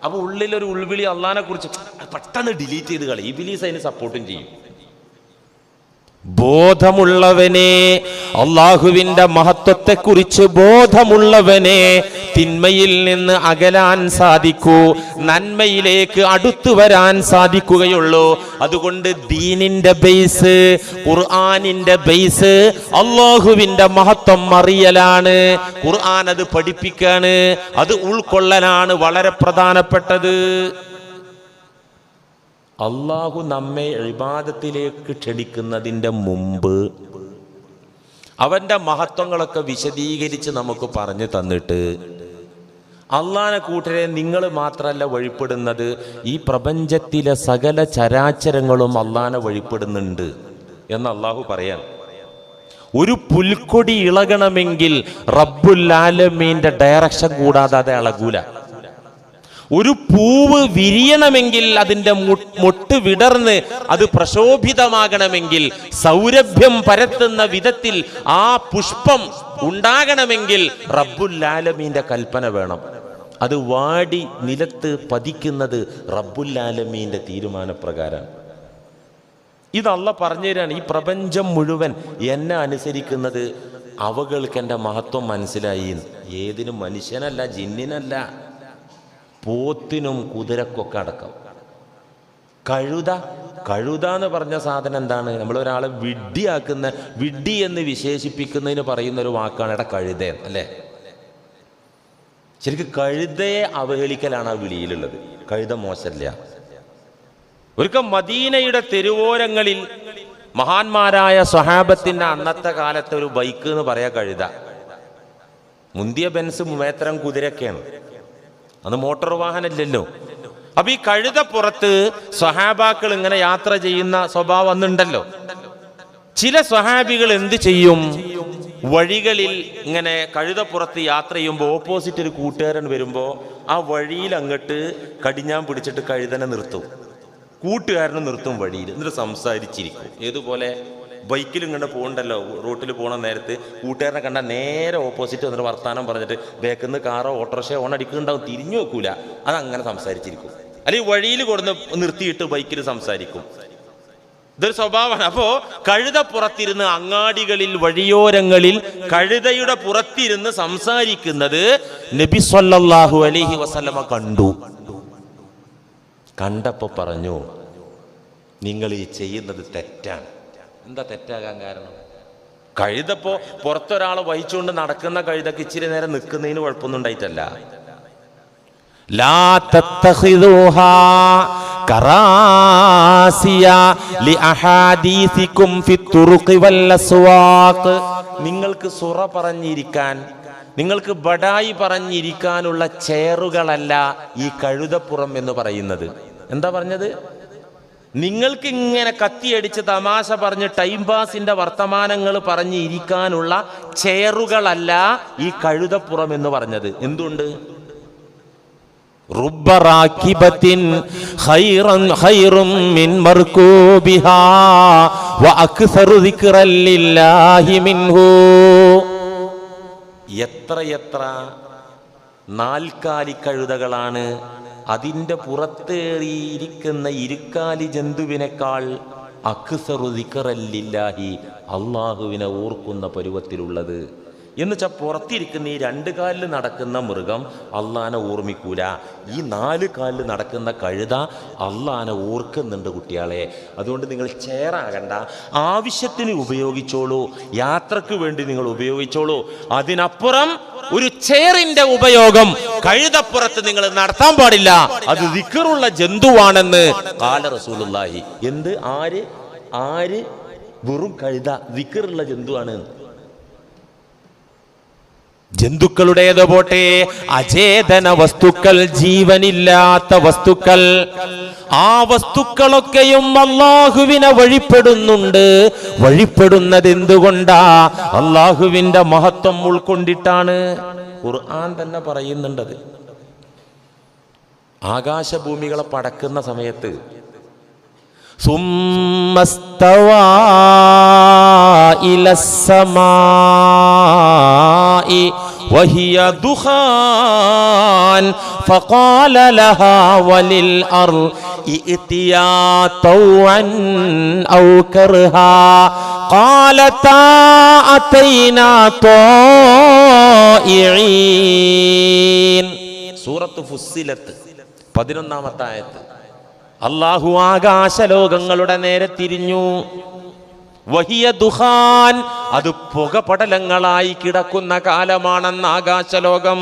അപ്പൊ ഉള്ളിലൊരു ഉൾവിളി അള്ളാഹിനെ കുറിച്ച് പെട്ടെന്ന് ഡിലീറ്റ് ചെയ്ത് കളയും. ഇബ്ലീസ് അതിന് സപ്പോർട്ടും ചെയ്യും. ബോധമുള്ളവനെ, അള്ളാഹുവിന്റെ മഹത്വത്തെക്കുറിച്ച് ബോധമുള്ളവനെ തിന്മയിൽ നിന്ന് അകലാൻ സാധിക്കൂ, നന്മയിലേക്ക് അടുത്തു വരാൻ സാധിക്കുകയുള്ളൂ. അതുകൊണ്ട് ദീനിന്റെ ബേസ്, ഖുർആനിന്റെ ബേസ് അള്ളാഹുവിന്റെ മഹത്വം അറിയലാണ്. ഖുർആൻ അത് പഠിപ്പിക്കാണ്, അത് ഉൾക്കൊള്ളലാണ് വളരെ പ്രധാനപ്പെട്ടത്. അള്ളാഹു നമ്മെ ഇബാദത്തിലേക്ക് ക്ഷണിക്കുന്നതിൻ്റെ മുമ്പ് അവൻ്റെ മഹത്വങ്ങളൊക്കെ വിശദീകരിച്ച് നമുക്ക് പറഞ്ഞു തന്നിട്ട് അള്ളാനെ കൂട്ടരെ നിങ്ങൾ മാത്രമല്ല വഴിപ്പെടുന്നത്, ഈ പ്രപഞ്ചത്തിലെ സകല ചരാചരങ്ങളും അള്ളാനെ വഴിപ്പെടുന്നുണ്ട് എന്ന് അള്ളാഹു പറയാൻ. ഒരു പുൽക്കൊടി ഇളകണമെങ്കിൽ റബ്ബുൽ ആലമീന്റെ ഡയറക്ഷൻ കൂടാതെ അത് ഇളകൂല. ഒരു പൂവ് വിരിയണമെങ്കിൽ അതിൻ്റെ മൊട്ട് വിടർന്ന് അത് പ്രശോഭിതമാകണമെങ്കിൽ, സൗരഭ്യം പരത്തുന്ന വിധത്തിൽ ആ പുഷ്പം ഉണ്ടാകണമെങ്കിൽ റബ്ബുൽ ആലമീന്റെ കൽപ്പന വേണം. അത് വാടി നിലത്ത് പതിക്കുന്നത് റബ്ബുൽ ആലമീന്റെ തീരുമാനപ്രകാരം. ഇത് അള്ളാഹ് പറഞ്ഞു തരാണ്. ഈ പ്രപഞ്ചം മുഴുവൻ എന്നെ അനുസരിക്കുന്നത് അവകൾക്ക് എൻ്റെ മഹത്വം മനസ്സിലായി. ഏതിനും, മനുഷ്യനല്ല, ജിന്നിനല്ല, പോത്തിനും കുതിരക്കൊക്കെ അടക്കം. കഴുത എന്ന് പറഞ്ഞ സാധനം എന്താണ്? നമ്മളൊരാളെ വിഡ്ഢിയാക്കുന്ന, വിഡ്ഢി എന്ന് വിശേഷിപ്പിക്കുന്നതിന് പറയുന്ന ഒരു വാക്കാണ് എടാ കഴുത, അല്ലേ? ശരിക്കും കഴുതയെ അവഹേളിക്കലാണ് ആ വിളിയിലുള്ളത്. കഴുത മോശമില്ല. ഒരിക്കൽ മദീനയുടെ തെരുവോരങ്ങളിൽ മഹാന്മാരായ സ്വഹാബത്തിന്റെ അന്നത്തെ കാലത്തെ ഒരു ബൈക്ക് എന്ന് പറയാ കഴുത. മുന്തിയ ബെൻസ് മേത്തരം കുതിരയൊക്കെയാണ്, അന്ന് മോട്ടോർ വാഹനമില്ലല്ലോ. അപ്പൊ ഈ കഴുതപ്പുറത്ത് സ്വഹാബാക്കൾ ഇങ്ങനെ യാത്ര ചെയ്യുന്ന സ്വഭാവം അന്നുണ്ടല്ലോ. ചില സ്വഹാബികൾ എന്ത് ചെയ്യും? വഴികളിൽ ഇങ്ങനെ കഴുതപ്പുറത്ത് യാത്ര ചെയ്യുമ്പോൾ ഓപ്പോസിറ്റ് ഒരു കൂട്ടുകാരൻ വരുമ്പോൾ ആ വഴിയിൽ അങ്ങോട്ട് കടിഞ്ഞാൻ പിടിച്ചിട്ട് കഴുതനെ നിർത്തും. കൂട്ടുകാരനെ നിർത്തും വഴിയിൽ, എന്നിട്ട് സംസാരിച്ചിരിക്കും. ഏതുപോലെ ബൈക്കിൽ ഇങ്ങനെ പോകണ്ടല്ലോ, റോട്ടിൽ പോകണ നേരത്ത് കൂട്ടുകാരനെ കണ്ടാൽ നേരെ ഓപ്പോസിറ്റ് വന്നിട്ട് വർത്താനം പറഞ്ഞിട്ട് ബേക്കിൽ നിന്ന് കാറോ ഓട്ടോറിക്ഷയോ ഓണടിക്കുന്നുണ്ടാവും, തിരിഞ്ഞു നോക്കൂല, അതങ്ങനെ സംസാരിച്ചിരിക്കും. അല്ലെങ്കിൽ വഴിയിൽ കൊടുന്ന് നിർത്തിയിട്ട് ബൈക്കിൽ സംസാരിക്കും. ഇതൊരു സ്വഭാവമാണ്. അപ്പോ കഴുതപ്പുറത്തിരുന്ന് അങ്ങാടികളിൽ, വഴിയോരങ്ങളിൽ കഴുതയുടെ പുറത്തിരുന്ന് സംസാരിക്കുന്നത് നബി സല്ലല്ലാഹു അലൈഹി വസല്ലമ കണ്ടു. കണ്ടപ്പോ പറഞ്ഞു, നിങ്ങൾ ഈ ചെയ്യുന്നത് തെറ്റാണ്. എന്താ തെറ്റാകാൻ കാരണം? കഴുതപ്പോ പുറത്തൊരാളെ വഹിച്ചുകൊണ്ട് നടക്കുന്ന കഴുതക്ക് ഇച്ചിരി നേരം നിൽക്കുന്നതിന് കുഴപ്പമൊന്നും ഉണ്ടായിട്ടല്ല. ലാ തത്തഖിദൂഹാ കറാസിയ ലി അഹാദീസികും ഫിത്തുറുഖി വൽ അസ്വാഖ്. നിങ്ങൾക്ക് സുറ പറഞ്ഞിരിക്കാൻ, നിങ്ങൾക്ക് ബഡായി പറഞ്ഞിരിക്കാനുള്ള ചെയറുകളല്ല ഈ കഴുതപ്പുറം എന്ന് പറയുന്നത്. എന്താ പറഞ്ഞത്? നിങ്ങൾക്ക് ഇങ്ങനെ കത്തിയടിച്ച് തമാശ പറഞ്ഞ് ടൈം പാസിന്റെ വർത്തമാനങ്ങൾ പറഞ്ഞ് ഇരിക്കാനുള്ള ചെയറുകളല്ല ഈ കഴുതപ്പുറം എന്ന് പറഞ്ഞത്. എന്തുകൊണ്ട്? റുബ്ബ റാകിബത്തിൻ ഖൈറും മിൻ മർകൂബിഹാ വ അക്സറു ദിക്റൻ ലില്ലാഹി മിൻഹു. എത്ര നാൽക്കാലി കഴുതകളാണ് അതിൻ്റെ പുറത്തേറിയിരിക്കുന്ന ഇരുക്കാലി ജന്തുവിനേക്കാൾ അക്സറു ദിക്റൻ ലില്ലാഹി, അള്ളാഹുവിനെ ഓർക്കുന്ന പരുവത്തിലുള്ളത്. എന്നുവെച്ചാൽ പുറത്തിരിക്കുന്ന ഈ 2 കാലിൽ നടക്കുന്ന മൃഗം അള്ളാനെ ഓർമ്മിക്കൂല. ഈ 4 കാലിൽ നടക്കുന്ന കഴുത അള്ളാനെ ഓർക്കുന്നുണ്ട് കുട്ടികളെ. അതുകൊണ്ട് നിങ്ങൾ ചെയറാകണ്ട, ആവശ്യത്തിന് ഉപയോഗിച്ചോളൂ, യാത്രക്ക് വേണ്ടി നിങ്ങൾ ഉപയോഗിച്ചോളൂ. അതിനപ്പുറം ഒരു ചെയറിന്റെ ഉപയോഗം കഴുതപ്പുറത്ത് നിങ്ങൾ നടത്താൻ പാടില്ല. അത് ദിക്റുള്ള ജന്തുവാണെന്ന് ഖാല റസൂലുള്ളാഹി. എന്ത്? ആര് വെറും കഴുത ദിക്റുള്ള ജന്തുവാണ്? ജന്തുക്കളുടേത് പോട്ടെ, അചേതന വസ്തുക്കൾ, ജീവനില്ലാത്ത വസ്തുക്കൾ, ആ വസ്തുക്കളൊക്കെയും അള്ളാഹുവിനെ വഴിപ്പെടുന്നുണ്ട്. വഴിപ്പെടുന്നത് എന്തുകൊണ്ടാ? അള്ളാഹുവിന്റെ മഹത്വം ഉൾക്കൊണ്ടിട്ടാണ്. ഖുർആൻ തന്നെ പറയുന്നുണ്ടത്. ആകാശഭൂമികളെ പടക്കുന്ന സമയത്ത് സുമ്മസ്തവാ ഇലസ്സമാഇ വഹിയ ദുഖാൻ ഫഖാല ലഹാ വലിൽ അർളി ഇഅ്തിയാ തൗഅൻ ഔ കർഹാ ഖാലതാ അതൈനാ ത്വാഇഈൻ. സൂറത്ത് ഫുസ്സിലത്ത് 11-ാമത്തെ ആയത്ത്. അല്ലാഹു ആകാശലോകങ്ങളുടെ നേരെ തിരിഞ്ഞു. വഹിയ ദുഖാൻ, അത് പുകപടലങ്ങളായി കിടക്കുന്ന കാലമാണെന്ന് ആകാശലോകം.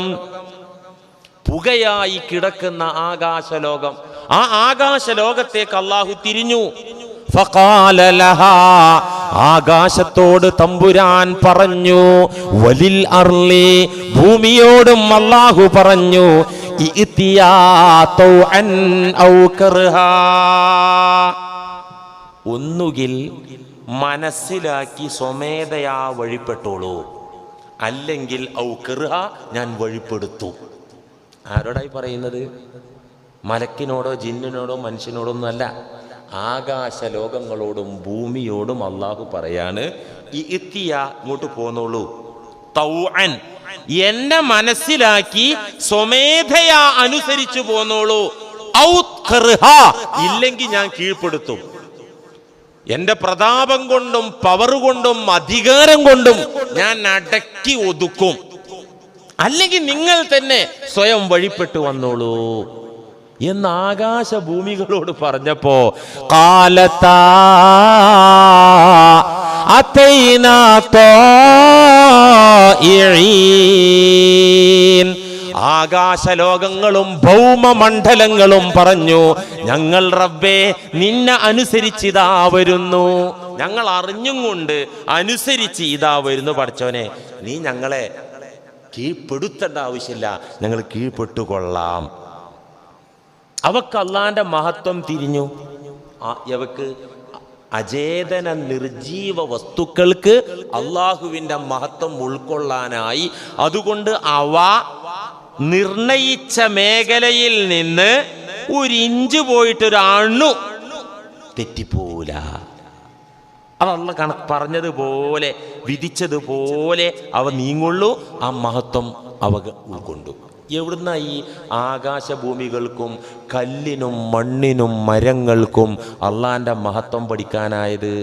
പുകയായി കിടക്കുന്ന ആകാശലോകം, ആ ആകാശലോകത്തേക്ക് അല്ലാഹു തിരിഞ്ഞു. ഫഖാല ലഹാ, ആകാശത്തോട് തമ്പുരാൻ പറഞ്ഞു, വലിൽ അർളി, ഭൂമിയോടും അല്ലാഹു പറഞ്ഞു, ഇഅ്തിയാ തൗഅൻ ഔ കർഹാ, ഒന്നുകിൽ മനസ്സിലാക്കി സ്വമേധയാ വഴിപ്പെട്ടോളൂ, അല്ലെങ്കിൽ ഔ കർഹ, ഞാൻ വഴിപ്പെടുത്തു. ആരോടായി പറയുന്നത്? മലക്കിനോടോ ജിന്നിനോടോ മനുഷ്യനോടോ ഒന്നുമല്ല, ആകാശ ലോകങ്ങളോടും ഭൂമിയോടും അള്ളാഹു പറയാണ്, ഇഅ്തിയാ, ഇങ്ങോട്ട് പോന്നോളൂ, തൗഅൻ, എന്നെ മനസ്സിലാക്കി സ്വമേധയാ അനുസരിച്ചു പോന്നോളൂ, ഔ കർഹ, ഇല്ലെങ്കിൽ ഞാൻ കീഴ്പ്പെടുത്തും. എന്റെ പ്രതാപം കൊണ്ടും പവർ കൊണ്ടും അധികാരം കൊണ്ടും ഞാൻ അടക്കി ഒതുക്കും, അല്ലെങ്കിൽ നിങ്ങൾ തന്നെ സ്വയം വഴിപ്പെട്ടു വന്നോളൂ എന്ന് ആകാശ ഭൂമികളോട് പറഞ്ഞപ്പോ, ഖാലതാ അതൈനാ ത്വാഇഈൻ, ആകാശലോകങ്ങളും ഭൗമമണ്ഡലങ്ങളും പറഞ്ഞു, ഞങ്ങൾ റബ്ബേ നിന്നെ അനുസരിച്ചിതാ വരുന്നു, ഞങ്ങൾ അറിഞ്ഞും കൊണ്ട് അനുസരിച്ച് ഇതാ വരുന്നു. പഠിച്ചോനെ, നീ ഞങ്ങളെ കീഴ്പ്പെടുത്തേണ്ട ആവശ്യമില്ല, ഞങ്ങൾ കീഴ്പ്പെട്ടുകൊള്ളാം. അവക്ക് അള്ളാന്റെ മഹത്വം തിരിഞ്ഞു. അവക്ക് അചേതന നിർജീവ വസ്തുക്കൾക്ക് അള്ളാഹുവിൻ്റെ മഹത്വം ഉൾക്കൊള്ളാനായി, അതുകൊണ്ട് അവ നിർണയിച്ച മേഖലയിൽ നിന്ന് ഒരു ഇഞ്ച് പോയിട്ടൊരു അണു തെറ്റിപ്പോല. അത് അള്ളാഹ് പറഞ്ഞതുപോലെ വിധിച്ചതുപോലെ അവ നീങ്ങുള്ളൂ. ആ മഹത്വം അവ ഉൾക്കൊണ്ടു. എവിടുന്ന ഈ ആകാശഭൂമികൾക്കും കല്ലിനും മണ്ണിനും മരങ്ങൾക്കും അള്ളാന്റെ മഹത്വം പഠിക്കാനായത്?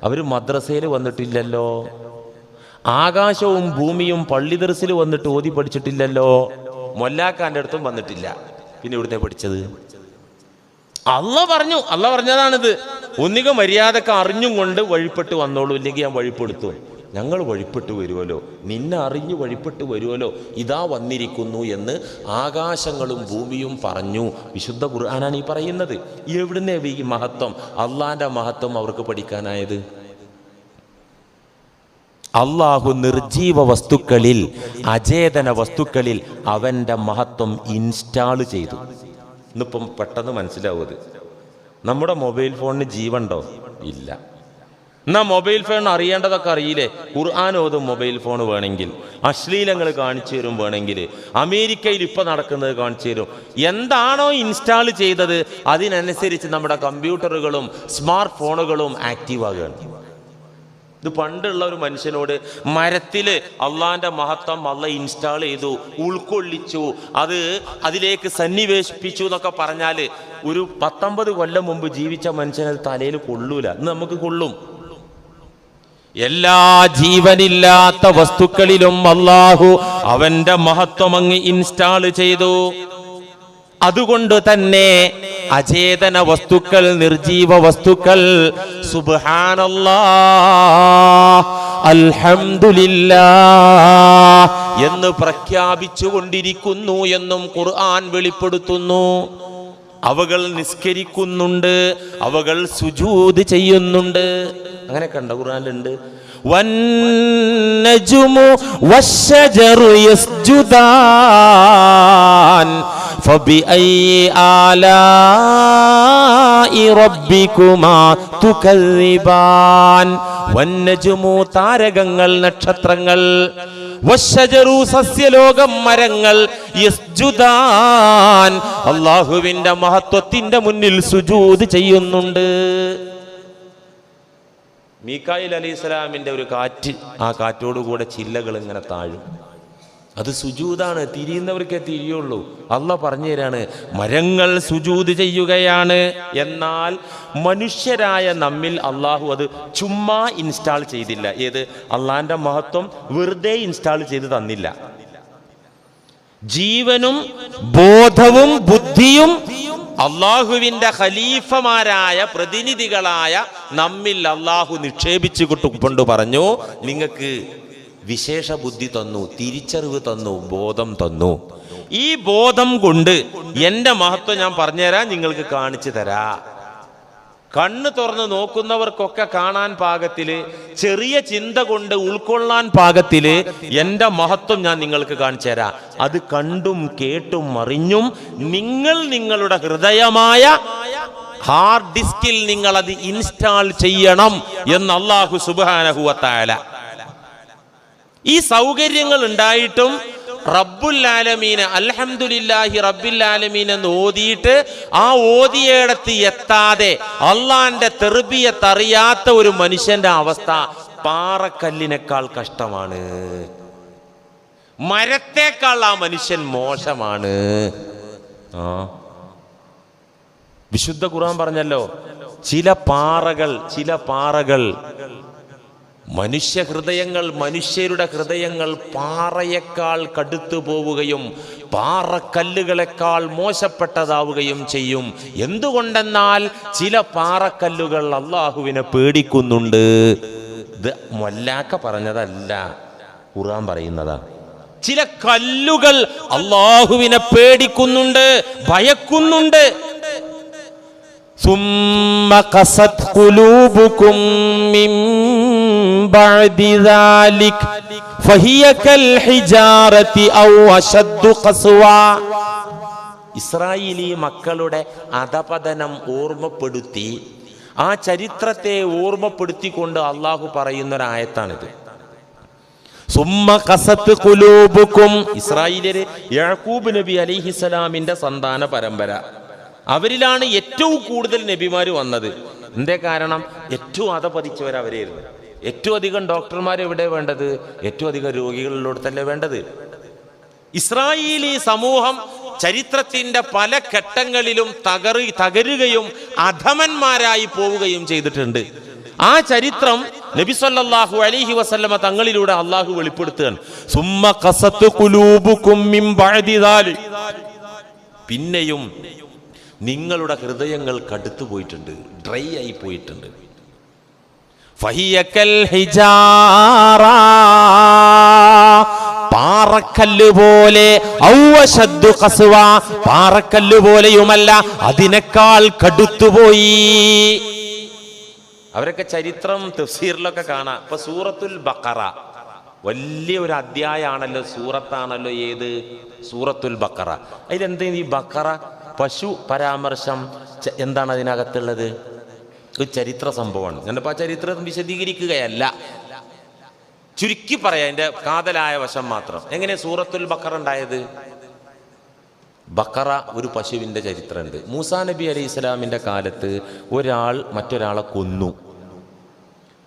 അവർ മദ്രസയിൽ വന്നിട്ടില്ലല്ലോ, ആകാശവും ഭൂമിയും പള്ളി ദർസിൽ വന്നിട്ട് ഓതി പഠിച്ചിട്ടില്ലല്ലോ, മൊല്ലാക്കാൻ്റെ അടുത്തും വന്നിട്ടില്ല. പിന്നെ ഇവിടുത്തെ പഠിച്ചത്? അള്ളാഹ് പറഞ്ഞു, അള്ളാഹ് പറഞ്ഞതാണിത്. ഒന്നിക മര്യാദക്ക് അറിഞ്ഞും കൊണ്ട് വഴിപ്പെട്ട് വന്നോളൂ, ഇല്ലെങ്കിൽ ഞാൻ വഴിപ്പെടുത്തു. ഞങ്ങൾ വഴിപ്പെട്ടു വരുമല്ലോ, നിന്നെ അറിഞ്ഞു വഴിപ്പെട്ടു വരുമല്ലോ, ഇതാ വന്നിരിക്കുന്നു എന്ന് ആകാശങ്ങളും ഭൂമിയും പറഞ്ഞു. വിശുദ്ധ ഖുർആനാണ് ഈ പറയുന്നത്. എവിടുന്നേ ഈ മഹത്വം, അള്ളാന്റെ മഹത്വം അവർക്ക് പഠിക്കാനായത്? അള്ളാഹു നിർജീവ വസ്തുക്കളിൽ, അചേതന വസ്തുക്കളിൽ അവൻ്റെ മഹത്വം ഇൻസ്റ്റാള് ചെയ്തു. ഇന്നിപ്പം പെട്ടെന്ന് മനസ്സിലാവുന്നത്, നമ്മുടെ മൊബൈൽ ഫോണിന് ജീവനുണ്ടോ? ഇല്ല. എന്നാ മൊബൈൽ ഫോൺ അറിയേണ്ടതൊക്കെ അറിയില്ലേ? ഖുർആൻ ഓതും മൊബൈൽ ഫോൺ വേണമെങ്കിൽ, അശ്ലീലങ്ങൾ കാണിച്ചു തരും വേണമെങ്കിൽ, അമേരിക്കയിൽ ഇപ്പം നടക്കുന്നത് കാണിച്ചു തരും. എന്താണോ ഇൻസ്റ്റാൾ ചെയ്തത് അതിനനുസരിച്ച് നമ്മുടെ കമ്പ്യൂട്ടറുകളും സ്മാർട്ട് ഫോണുകളും ആക്റ്റീവ് ആകുകയാണ്. ഇത് പണ്ടുള്ള ഒരു മനുഷ്യനോട് മരത്തിൽ അള്ളാന്റെ മഹത്വം അള്ള ഇൻസ്റ്റാൾ ചെയ്തു, ഉൾക്കൊള്ളിച്ചു, അതിലേക്ക് സന്നിവേശിപ്പിച്ചു എന്നൊക്കെ പറഞ്ഞാൽ ഒരു 19 കൊല്ലം മുമ്പ് ജീവിച്ച മനുഷ്യനത് തലയിൽ കൊള്ളൂല. ഇന്ന് നമുക്ക് കൊള്ളും. എല്ലാ ജീവനില്ലാത്ത വസ്തുക്കളിലും അള്ളാഹു അവന്റെ മഹത്വം അങ്ങ് ഇൻസ്റ്റാൾ ചെയ്തു. അതുകൊണ്ട് തന്നെ അചേതന വസ്തുക്കൾ, നിർജീവ വസ്തുക്കൾ സുബ്ഹാനല്ലാഹ് അൽഹംദുലില്ലാഹ് എന്ന് പ്രഖ്യാപിച്ചു കൊണ്ടിരിക്കുന്നു എന്നും ഖുർആൻ വെളിപ്പെടുത്തുന്നു. അവകൾ നിസ്കരിക്കുന്നുണ്ട്, അവകൾ സുജൂദ് ചെയ്യുന്നുണ്ട്. അങ്ങനെ കണ്ട ഖുർആനിലുണ്ട്. വന്നജ്മു വശ്ശജറു യസ്ജുദാൻ ഫബിഅയ്യി ആലാഇ റബ്ബികുമാ തുകദ്ദിബാൻ. വന്നജ്മു താരകങ്ങൾ, നക്ഷത്രങ്ങൾ, വശ്ശജറു സസ്യലോകം, മരങ്ങൾ, യസ്ജുദാൻ അല്ലാഹുവിന്റെ മഹത്വത്തിന്റെ മുന്നിൽ സുജൂദ് ചെയ്യുന്നുണ്ട്. മീകായിൽ അലൈഹിസ്സലാമിന്റെ ഒരു കാറ്റ്, ആ കാറ്റോടുകൂടെ ചില്ലകൾ ഇങ്ങനെ താഴും. അത് സുജൂദാണ്. തിരിയുന്നവർക്കേ തിരിയുള്ളൂ. അള്ളാഹ് പറഞ്ഞു തരാണ്, മരങ്ങൾ സുജൂദ് ചെയ്യുകയാണ്. എന്നാൽ മനുഷ്യരായ നമ്മിൽ അള്ളാഹു അത് ചുമ്മാ ഇൻസ്റ്റാൾ ചെയ്തില്ല. ഏത്? അള്ളാന്റെ മഹത്വം വെറുതെ ഇൻസ്റ്റാൾ ചെയ്ത് തന്നില്ല. ജീവനും ബോധവും ബുദ്ധിയും അള്ളാഹുവിന്റെ ഖലീഫമാരായ പ്രതിനിധികളായ നമ്മിൽ അള്ളാഹു നിക്ഷേപിച്ചു കൊണ്ട് പറഞ്ഞു, നിങ്ങൾക്ക് വിശേഷ ബുദ്ധി തന്നു, തിരിച്ചറിവ് തന്നു, ബോധം തന്നു. ഈ ബോധം കൊണ്ട് എൻ്റെ മഹത്വം ഞാൻ പറഞ്ഞുതരാം, നിങ്ങൾക്ക് കാണിച്ചു തരാ. കണ്ണ് തുറന്ന് നോക്കുന്നവർക്കൊക്കെ കാണാൻ പാകത്തില്, ചെറിയ ചിന്ത കൊണ്ട് ഉൾക്കൊള്ളാൻ പാകത്തില് എൻ്റെ മഹത്വം ഞാൻ നിങ്ങൾക്ക് കാണിച്ചു തരാം. അത് കണ്ടും കേട്ടും അറിഞ്ഞും നിങ്ങൾ നിങ്ങളുടെ ഹൃദയമായ ഹാർഡ് ഡിസ്കിൽ നിങ്ങൾ അത് ഇൻസ്റ്റാൾ ചെയ്യണം എന്ന് അല്ലാഹു സുബ്ഹാനഹു വ തആല. ഈ സൗകര്യങ്ങൾ ഉണ്ടായിട്ടും റബ്ബുൽ ആലമീൻ അൽഹംദുലില്ലാഹി റബ്ബിൽ ആലമീൻ എന്ന് ഓതിയിട്ട് ആ ഓതിയേടത്ത് എത്താതെ അള്ളാന്റെ തെർബിയത്ത് അറിയാത്ത ഒരു മനുഷ്യന്റെ അവസ്ഥ പാറക്കല്ലിനേക്കാൾ കഷ്ടമാണ്. മരത്തേക്കാൾ ആ മനുഷ്യൻ മോശമാണ്. വിശുദ്ധ ഖുർആൻ പറഞ്ഞല്ലോ, ചില പാറകൾ മനുഷ്യരുടെ ഹൃദയങ്ങൾ പാറയേക്കാൾ കടുത്തു പോവുകയും പാറക്കല്ലുകളെക്കാൾ മോശപ്പെട്ടതാവുകയും ചെയ്യും. എന്തുകൊണ്ടെന്നാൽ ചില പാറക്കല്ലുകൾ അള്ളാഹുവിനെ പേടിക്കുന്നുണ്ട്. ഇത് മൊല്ലാക്ക പറഞ്ഞതല്ല, ഖുർആൻ പറയുന്നതാണ്. ചില കല്ലുകൾ അള്ളാഹുവിനെ പേടിക്കുന്നുണ്ട്, ഭയക്കുന്നുണ്ട്. ثم قست قلوبكم من بعد ذلك فهي كالحجارة أو أشد قسوة. ഇസ്രായേലി മക്കളുടെ അധപതനം ഓർമ്മപ്പെടുത്തി, ആ ചരിത്രത്തെ ഓർമ്മപ്പെടുത്തിക്കൊണ്ട് അള്ളാഹു പറയുന്നൊരായത്താണിത്. സുമ്മ ഖസത് ഖുലൂബുക്കും. ഇസ്രായേലിയര് യാക്കൂബ് നബി അലൈഹിസ്സലാമിന്റെ സന്താന പരമ്പര. അവരിലാണ് ഏറ്റവും കൂടുതൽ നബിമാർ വന്നത്. എന്തേ കാരണം? ഏറ്റവും അധപതിച്ചവർ അവരായിരുന്നു. ഏറ്റവും അധികം ഡോക്ടർമാർ എവിടെ വേണ്ടത്? ഏറ്റവും അധികം രോഗികളിലോടത്തല്ലേ വേണ്ടത്? ഇസ്രായേലി സമൂഹം ചരിത്രത്തിന്റെ പല ഘട്ടങ്ങളിലും തകരുകയും അധമന്മാരായി പോവുകയും ചെയ്തിട്ടുണ്ട്. ആ ചരിത്രം നബി സല്ലല്ലാഹു അലൈഹി വസല്ലമ തങ്ങളിലൂടെ അള്ളാഹു വെളിപ്പെടുത്തുകയാണ്. സുമ്മ ഖസത് ഖുലൂബുക്കും മിൻ ബഅദി ദാലിക. പിന്നെയും നിങ്ങളുടെ ഹൃദയങ്ങൾ കടുത്തു പോയിട്ടുണ്ട്, ഡ്രൈ ആയി പോയിട്ടുണ്ട്. ഫഹിയക്കൽ ഹിജാറ, പാറക്കല്ല് പോലെ, ഔ അശദ്ദു ഖസ്വ, പാറക്കല്ല് പോലെയുമല്ല, അതിനേക്കാൾ കടുത്തുപോയി. അവരൊക്കെ ചരിത്രം തഫ്സീറിലൊക്കെ കാണാം. ഇപ്പൊ സൂറത്തുൽ ബഖറ വലിയ ഒരു അധ്യായമാണല്ലോ, സൂറത്താണല്ലോ. ഏത്? സൂറത്തുൽ ബഖറ. അതിലെന്താ ഈ ബഖറ? പശു പരാമർശം എന്താണ് അതിനകത്തുള്ളത്? ഒരു ചരിത്ര സംഭവമാണ്. ഞാനിപ്പോൾ ആ ചരിത്രം വിശദീകരിക്കുകയല്ല, ചുരുക്കി പറയാം എൻ്റെ കാതലായ വശം മാത്രം. എങ്ങനെ സൂറത്തുൽ ബഖറ ഉണ്ടായത്? ബഖറ ഒരു പശുവിൻ്റെ ചരിത്രമുണ്ട്. മൂസാ നബി അലൈഹി സ്വലാമിൻ്റെ കാലത്ത് ഒരാൾ മറ്റൊരാളെ കൊന്നു.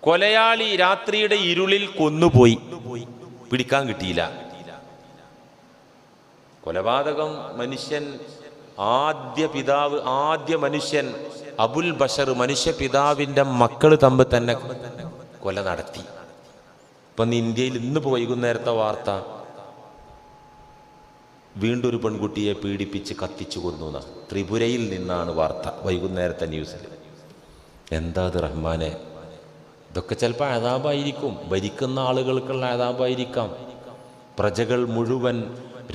കൊലയാളി രാത്രിയുടെ ഇരുളിൽ കൊന്നുപോയി, പിടിക്കാൻ കിട്ടിയില്ല. കൊലപാതകം മനുഷ്യൻ ആദ്യ മനുഷ്യൻ അബുൽ ബഷർ മനുഷ്യ പിതാവിൻ്റെ മക്കൾ തമ്മിൽ തന്നെ കൊല നടത്തി. ഇപ്പം ഇന്ത്യയിൽ ഇന്ന് വൈകുന്നേരത്തെ വാർത്ത, വീണ്ടും ഒരു പെൺകുട്ടിയെ പീഡിപ്പിച്ച് കത്തിച്ചു കൊന്നു. ത്രിപുരയിൽ നിന്നാണ് വാർത്ത, വൈകുന്നേരത്തെ ന്യൂസിൽ. എന്താ അത് റഹ്മാനെ? ഇതൊക്കെ ചിലപ്പോൾ അദാബായിരിക്കും, ഭരിക്കുന്ന ആളുകൾക്കുള്ള അദാബായിരിക്കാം. പ്രജകൾ മുഴുവൻ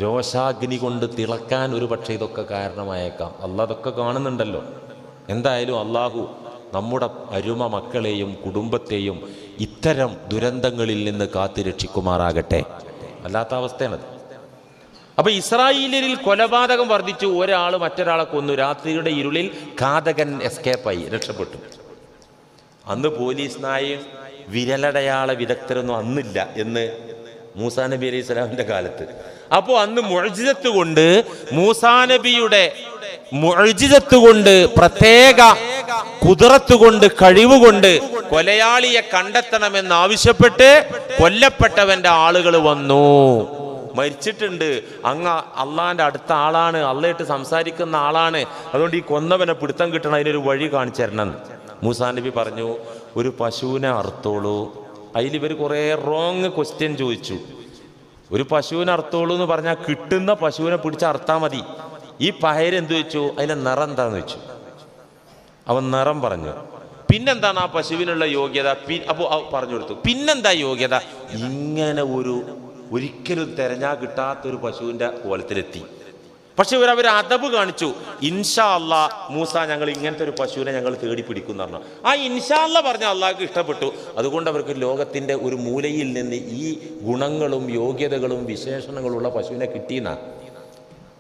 രോഷാഗ്നി കൊണ്ട് തിളക്കാൻ ഒരു പക്ഷേ ഇതൊക്കെ കാരണമായേക്കാം. അള്ളാഹ് അതൊക്കെ കാണുന്നുണ്ടല്ലോ. എന്തായാലും അള്ളാഹു നമ്മുടെ അരുമ മക്കളെയും കുടുംബത്തെയും ഇത്തരം ദുരന്തങ്ങളിൽ നിന്ന് കാത്തുരക്ഷിക്കുമാറാകട്ടെ. അല്ലാത്ത അവസ്ഥയാണത്. അപ്പൊ ഇസ്രായേലിൽ കൊലപാതകം വർദ്ധിച്ചു. ഒരാൾ മറ്റൊരാളെ കൊന്നു. രാത്രിയുടെ ഇരുളിൽ ഘാതകൻ എസ്കേപ്പായി, രക്ഷപ്പെട്ടു. അന്ന് പോലീസ് നായും വിരലടയാള വിദഗ്ധരൊന്നും അന്നില്ല എന്ന് മൂസാ നബി അലൈഹി സ്വലാമിന്റെ കാലത്ത്. അപ്പോൾ അന്ന് മുഅ്ജിസത്ത് കൊണ്ട്, മൂസാ നബിയുടെ മുഅ്ജിസത്ത് കൊണ്ട്, പ്രത്യേക കുദറത്ത് കൊണ്ട്, കഴിവുകൊണ്ട് കൊലയാളിയെ കണ്ടെത്തണമെന്ന് ആവശ്യപ്പെട്ട് കൊല്ലപ്പെട്ടവന്റെ ആളുകൾ വന്നു. മരിച്ചിട്ടുണ്ട്, അങ്ങ് അള്ളാന്റെ അടുത്ത ആളാണ്, അള്ളായിട്ട് സംസാരിക്കുന്ന ആളാണ്, അതുകൊണ്ട് ഈ കൊന്നവനെ പിടുത്തം കിട്ടണം, അതിനൊരു വഴി കാണിച്ചു തരണം. മൂസാ നബി പറഞ്ഞു, ഒരു പശുവിനെ അറുത്തോളൂ. അതിലിവർ കുറേ റോങ് ക്വസ്റ്റ്യൻ ചോദിച്ചു. ഒരു പശുവിനെ അറുത്തോളൂ എന്ന് പറഞ്ഞാൽ കിട്ടുന്ന പശുവിനെ പിടിച്ച് അറുത്താൽ മതി. ഈ പഹരെന്ത് വെച്ചു? അതിലെ നിറം എന്താന്ന് വെച്ചു. അവൻ നിറം പറഞ്ഞു. പിന്നെന്താണ് ആ പശുവിനുള്ള യോഗ്യത? അപ്പോൾ പറഞ്ഞു കൊടുത്തു. പിന്നെന്താ യോഗ്യത? ഇങ്ങനെ ഒരിക്കലും തെരഞ്ഞാൽ കിട്ടാത്തൊരു പശുവിൻ്റെ കോലത്തിലെത്തി. പക്ഷെ അവർ അദബ് കാണിച്ചു. ഇൻഷാ അല്ലാ മൂസ, ഞങ്ങൾ ഇങ്ങനത്തെ ഒരു പശുവിനെ ഞങ്ങൾ തേടി പിടിക്കും എന്ന് പറഞ്ഞു. ആ ഇൻഷാ അല്ലാ പറഞ്ഞ അള്ളാഹ്ക്ക് ഇഷ്ടപ്പെട്ടു. അതുകൊണ്ട് അവർക്ക് ലോകത്തിൻ്റെ ഒരു മൂലയിൽ നിന്ന് ഈ ഗുണങ്ങളും യോഗ്യതകളും വിശേഷണങ്ങളും ഉള്ള പശുവിനെ കിട്ടിയെന്നാ.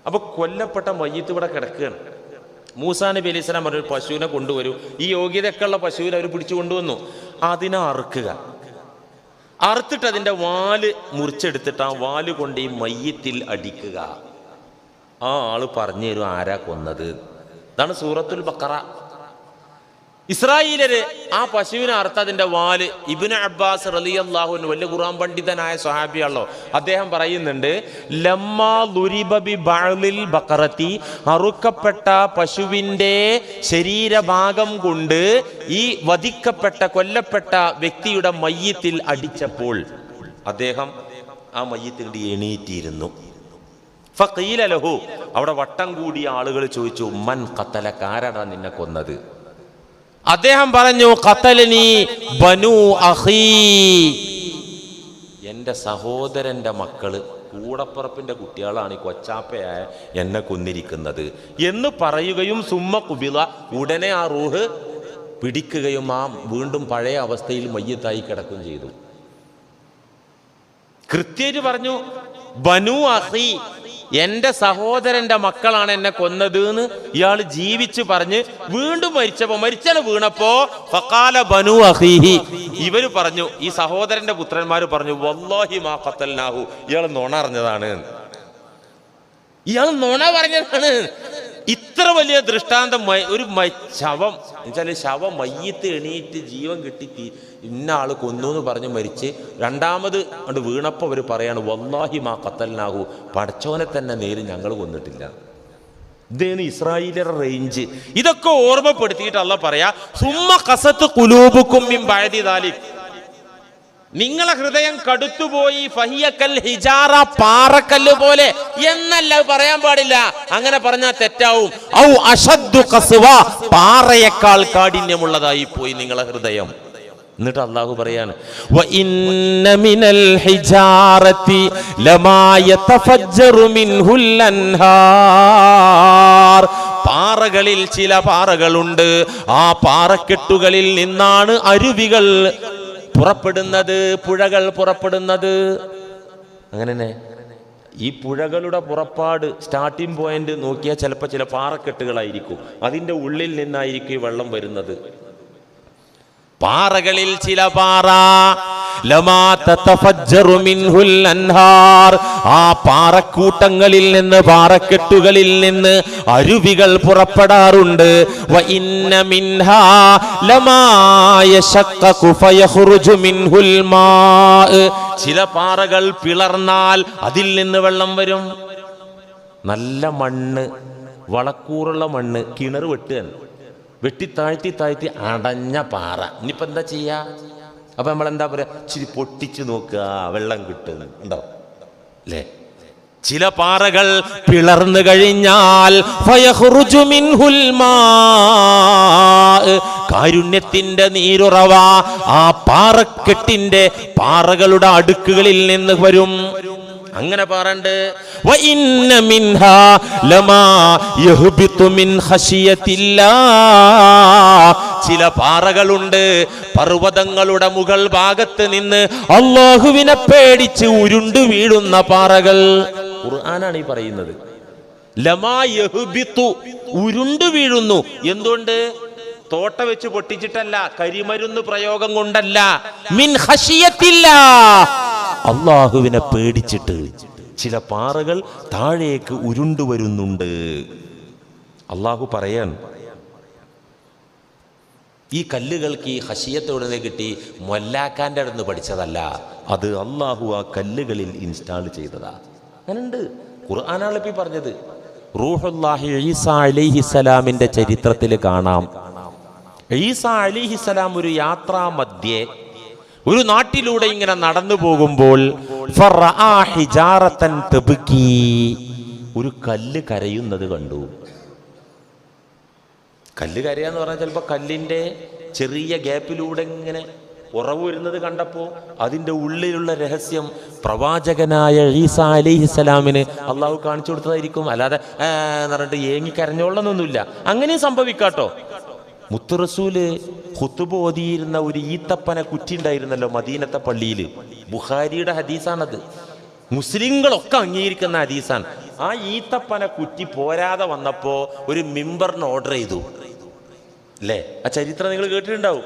അപ്പൊ കൊല്ലപ്പെട്ട മയ്യിത്ത് ഇവിടെ കിടക്കുകയാണ്. മൂസാ നബി അലൈഹി സ്വലാം പറഞ്ഞ പശുവിനെ കൊണ്ടുവരും. ഈ യോഗ്യതയൊക്കെ ഉള്ള പശുവിനെ അവർ പിടിച്ചു കൊണ്ടുവന്നു. അതിനെ അറുത്തിട്ട് അതിൻ്റെ വാല് മുറിച്ചെടുത്തിട്ട് ആ വാല് കൊണ്ട് ഈ മയ്യിത്തിൽ അടിക്കുക. ആ ആള് പറഞ്ഞു തരും ആരാ കൊന്നത്. ഇതാണ് സൂറത്തുൽ ബഖറ. ഇസ്രായേലര് ആ പശുവിനെ അറുത്ത അതിന്റെ വാല്, ഇബ്നു അബ്ബാസ് റളിയല്ലാഹു അൻഹു വലിയ ഖുർആൻ പണ്ഡിതനായ സ്വഹാബിയാണല്ലോ, അദ്ദേഹം പറയുന്നുണ്ട്, ലമ്മാ ദുരിബ ബി ബഅലിൽ ബഖറത്തി, അറുക്കപ്പെട്ട പശുവിന്റെ ശരീരഭാഗം കൊണ്ട് ഈ വധിക്കപ്പെട്ട കൊല്ലപ്പെട്ട വ്യക്തിയുടെ മയ്യിത്തിൽ അടിച്ചപ്പോൾ അദ്ദേഹം ആ മയ്യിത്തിൽ എണീറ്റിരുന്നു. ഫഖീല ലഹു, അവിടെ വട്ടം കൂടിയ ആളുകൾ ചോദിച്ചു, മൻ ഖതലക, ആരാടാ നിന്നെ കൊന്നത്? അദ്ദേഹം പറഞ്ഞു, ഖതലനി ബനു അഖീ, എൻ്റെ സഹോദരൻ്റെ മക്കള്, കൂടപ്പുറപ്പിന്റെ കുട്ടികളാണ് ഈ കൊച്ചാപ്പയായ എന്നെ കൊന്നിരിക്കുന്നത് എന്ന് പറയുകയും സുമ്മ കുബില, ഉടനെ ആ റൂഹ് പിടിക്കുകയും ആ വീണ്ടും പഴയ അവസ്ഥയിൽ മയ്യത്തായി കിടക്കുകയും ചെയ്തു. കൃത്യമായിട്ട് പറഞ്ഞു, ബനു അഖീ, എൻ്റെ സഹോദരൻ്റെ മക്കളാണ് എന്നെ കൊന്നത് എന്ന് ഇയാൾ ജീവിച്ച് പറഞ്ഞ് വീണ്ടും വീണപ്പോ ഫഖാല ബനു അഖീഹി, ഇവര് പറഞ്ഞു, ഈ സഹോദരന്റെ പുത്രന്മാര് പറഞ്ഞു, വല്ലാഹി മാ ഖതൽനാഹു, ഇയാൾ നുണ പറഞ്ഞതാണ്. ഇത്ര വലിയ ദൃഷ്ടാന്തം. ഒരു ശവം എന്നുവെച്ചാൽ ശവം മയ്യത്ത് എണീറ്റ് ജീവൻ കിട്ടി ഇന്ന ആള് കൊന്നു എന്ന് പറഞ്ഞ് മരിച്ച് രണ്ടാമത് കൊണ്ട് വീണപ്പോൾ അവർ പറയാണ്, വല്ലാഹി മാ ഖതൽനാഹു, പടച്ചോനെ തന്നെ നേര് ഞങ്ങൾ കൊന്നിട്ടില്ല. ഇതേന്ന് ഇസ്രായേലിന്റെ റേഞ്ച്. ഇതൊക്കെ ഓർമ്മപ്പെടുത്തിയിട്ട് അല്ലാഹ് പറയാ, സുമ്മ ഖസത്ത് ഖുലൂബുകും മിൻ ബഅദി ദാലിക്, നിങ്ങളെ ഹൃദയം കടുത്തുപോയി, ഫഹിയക്കൽ ഹിജാറ, പാറക്കല്ല് പോലെ എന്നല്ല പറയാൻ പാടില്ല. അങ്ങനെ പറഞ്ഞാൽ തെറ്റാവും. ഔ അശദ്ദു ഖസ്വ, പാറയേക്കാൾ കാഠിന്യമുള്ളതായി പോയി നിങ്ങളെ ഹൃദയം. എന്നിട്ട് അല്ലാഹു പറയാണ്, വ ഇന്ന മിനൽ ഹിജാറതി ലമാ യതഫജ്ജറു മിൻഹുൽ അൻഹാർ, പാറകളിൽ ചില പാറകളുണ്ട്, ആ പാറക്കെട്ടുകളിൽ നിന്നാണ് അരുവികൾ പുറപ്പെടുന്നത്, പുഴകൾ പുറപ്പെടുന്നത്. അങ്ങനെ ഈ പുഴകളുടെ പുറപ്പാട് സ്റ്റാർട്ടിംഗ് പോയിന്റ് നോക്കിയാൽ ചിലപ്പോൾ ചില പാറക്കെട്ടുകളായിരിക്കും, അതിൻ്റെ ഉള്ളിൽ നിന്നായിരിക്കും ഈ വെള്ളം വരുന്നത്. പാറകളിൽ ചില പാറ, ലമാ തതഫജ്ജറു മിൻഹുൽ അൻഹാർ, ആ പാറക്കൂട്ടങ്ങളിൽ നിന്ന്, പാറക്കെട്ടുകളിൽ നിന്ന് അരുവികൾ പുറപ്പെടാറുണ്ട്. വ ഇന്ന മിൻഹാ ലമാ യശഖഖു ഫയഖ്റുജു മിൻഹുൽ മാ, ചില പാറകൾ പിളർന്നാൽ അതിൽ നിന്ന് വെള്ളം വരും. നല്ല മണ്ണ്, വളക്കൂറുള്ള മണ്ണ്, കിണർ വെട്ടി താഴ്ത്തി അടഞ്ഞ പാറ, ഇനിയിപ്പോൾ എന്താ ചെയ്യാ? അപ്പൊ നമ്മളെന്താ പറയാ, ഇച്ചിരി പൊട്ടിച്ചു നോക്കുക, വെള്ളം കിട്ടുന്നു ഉണ്ടാവും അല്ലേ? ചില പാറകൾ പിളർന്നു കഴിഞ്ഞാൽ ഫയഖ്റുജു മിൻഹുൽ മാ, കാരുണ്യത്തിന്റെ നീരുറവ ആ പാറക്കെട്ടിന്റെ പാറകളുടെ അടുക്കുകളിൽ നിന്ന് വരും. അങ്ങനെ പറണ്ട്. വ ഇന്ന മിൻഹാ ലമാ യഹ്ബിതു മിൻ ഖശിയത്തില്ലാഹ്, ചില പാറകളുണ്ട് പർവ്വതങ്ങളുടെ മുകൾ ഭാഗത്ത് നിന്ന് അല്ലാഹുവിനെ പേടിച്ച് ഉരുണ്ടു വീഴുന്ന പാറകൾ. ഖുർആനാണ് ഈ പറയുന്നത്. ലമാ യഹ്ബിതു, ഉരുണ്ടു വീഴുന്നു. എന്തുകൊണ്ട്? തോട്ട വെച്ച് പൊട്ടിച്ചിട്ടല്ല, കരിമരുന്ന് പ്രയോഗം കൊണ്ടല്ല, മിൻ ഖശിയത്തില്ലാഹ്, അള്ളാഹുവിനെ പേടിച്ചിട്ട് ചില പാറകൾ താഴേക്ക് ഉരുണ്ടു വരുന്നുണ്ട്. അള്ളാഹു പറയാൻ, ഈ കല്ലുകൾക്ക് ഈ ഖശിയത്തോടെ കിട്ടി മൊല്ലാക്കാൻ്റെ അടുത്ത് പഠിച്ചതല്ല, അത് അള്ളാഹു ആ കല്ലുകളിൽ ഇൻസ്റ്റാൾ ചെയ്തതാ. അങ്ങനെയുണ്ട്, ഖുർആനാണ് ഇപ്പം പറഞ്ഞത്. റൂഹുല്ലാഹി ഈസാ അലൈഹിസ്സലാമിന്റെ ചരിത്രത്തിൽ കാണാം. ഈസാ അലൈഹിസ്സലാം ഒരു യാത്രാ മധ്യേ ഒരു നാട്ടിലൂടെ ഇങ്ങനെ നടന്നു പോകുമ്പോൾ ഒരു കല്ല് കരയുന്നത് കണ്ടു. കല്ല് കരയാന്ന് പറഞ്ഞാൽ ചിലപ്പോൾ കല്ലിൻ്റെ ചെറിയ ഗ്യാപ്പിലൂടെ ഇങ്ങനെ ഉറവ് വരുന്നത് കണ്ടപ്പോൾ അതിൻ്റെ ഉള്ളിലുള്ള രഹസ്യം പ്രവാചകനായ ഈസാ അലൈഹിസ്സലാമിന് അള്ളാഹു കാണിച്ചു കൊടുത്തതായിരിക്കും. അല്ലാതെ എന്ന് പറഞ്ഞിട്ട് ഏങ്ങിക്കരഞ്ഞോളണമെന്നൊന്നുമില്ല. അങ്ങനെയും സംഭവിക്കാട്ടോ. മുത്ത് റസൂല് ഖുതുബ ഓതിയിരുന്ന ഒരു ഈത്തപ്പന കുറ്റി ഉണ്ടായിരുന്നല്ലോ മദീനത്തെ പള്ളിയിൽ. ബുഖാരിയുടെ ഹദീസാണത്, മുസ്ലിങ്ങളൊക്കെ അംഗീകരിക്കുന്ന ഹദീസാണ്. ആ ഈത്തപ്പന കുറ്റി പോരാതെ വന്നപ്പോൾ ഒരു മിമ്പറിന് ഓർഡർ ചെയ്തു അല്ലേ? ആ ചരിത്രം നിങ്ങൾ കേട്ടിട്ടുണ്ടാവും.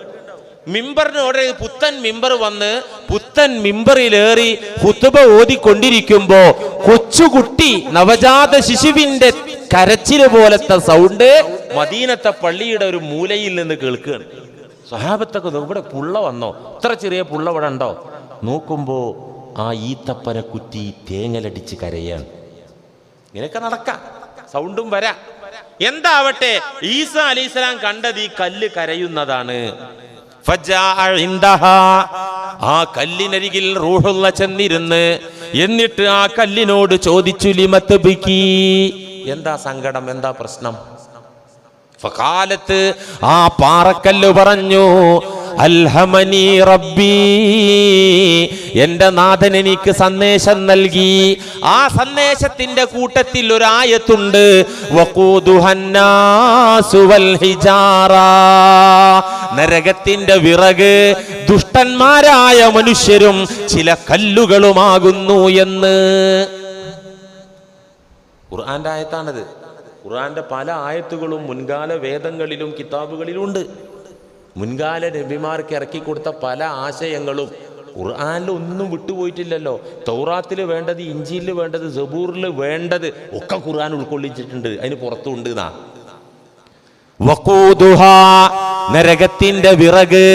മിമ്പറിന് ഓർഡർ ചെയ്ത് പുത്തൻ മിമ്പർ വന്ന് പുത്തൻ മിമ്പറിലേറി ഖുതുബ ഓതിക്കൊണ്ടിരിക്കുമ്പോ കൊച്ചുകുട്ടി നവജാത ശിശുവിന്റെ കരച്ചില് പോലത്തെ സൗണ്ട് മദീനത്തെ പള്ളിയുടെ ഒരു മൂലയിൽ നിന്ന് കേൾക്കുകയാണ്. സ്വഹാബത്തൊക്കെ ഇവിടെ പുള്ള വന്നോ? ഇത്ര ചെറിയ പുള്ള ഇവിടെ ഉണ്ടോ? നോക്കുമ്പോ ആ ഈത്തപ്പന കുറ്റി തേങ്ങലടിച്ച് കരയാണ്. ഇങ്ങനെയൊക്കെ നടക്കാം, സൗണ്ടും വരാം. എന്താവട്ടെ, ഈസാ അലൈഹിസ്സലാം കണ്ടത് ഈ കല്ല് കരയുന്നതാണ്. ആ കല്ലിനരികിൽ റൂഹുള്ള ചെന്നിരുന്ന് എന്നിട്ട് ആ കല്ലിനോട് ചോദിച്ചു, ലിമത്ത് ബിക്കി, എന്താ സങ്കടം, എന്താ പ്രശ്നം? ഫഖാലത്ത്, ആ പാറക്കല്ല് പറഞ്ഞു, അൽഹമനി റബ്ബി, എന്റെ നാഥൻ എനിക്ക് സന്ദേശം നൽകി. ആ സന്ദേശത്തിന്റെ കൂട്ടത്തിൽ ഒരു ആയത്തുണ്ട്, വഖൂദുഹന്നാസു വൽ ഹിജാറ, നരകത്തിന്റെ വിറക് ദുഷ്ടന്മാരായ മനുഷ്യരും ചില കല്ലുകളുമാകുന്നു എന്ന്. ഖുർആന്റെ ആയത്താണത്. ഖുർആന്റെ പല ആയത്തുകളും മുൻകാല വേദങ്ങളിലും കിതാബുകളിലും ഉണ്ട്. മുൻകാല നബിമാർക്ക് ഇറക്കി കൊടുത്ത പല ആശയങ്ങളും ഖുർആനിൽ ഒന്നും വിട്ടുപോയിട്ടില്ലല്ലോ. തൗറാത്തിൽ വേണ്ടത്, ഇഞ്ചീലിൽ വേണ്ടത്, സബൂറിൽ വേണ്ടത് ഒക്കെ ഖുർആൻ ഉൾക്കൊള്ളിച്ചിട്ടുണ്ട്. അതിന് പുറത്തുണ്ട്. വഖൂദുഹാ, നരകത്തിന്റെ വിറക്,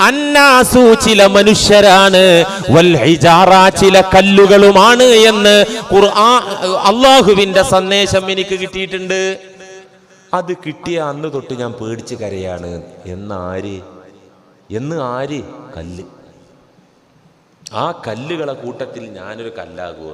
അന്നാസു, ചില മനുഷ്യരാണ്, വൽ ഹിജാറ, ചില കല്ലുകളുമാണ് എന്ന് ഖുർആൻ അള്ളാഹുവിന്റെ സന്ദേശം എനിക്ക് കിട്ടിയിട്ടുണ്ട്. അത് കിട്ടിയ അന്ന് തൊട്ട് ഞാൻ പേടിച്ച് കരയാണ്. എന്ന് ആര്? കല്ല്. ആ കല്ലുകളെ കൂട്ടത്തിൽ ഞാനൊരു കല്ലാകുമോ?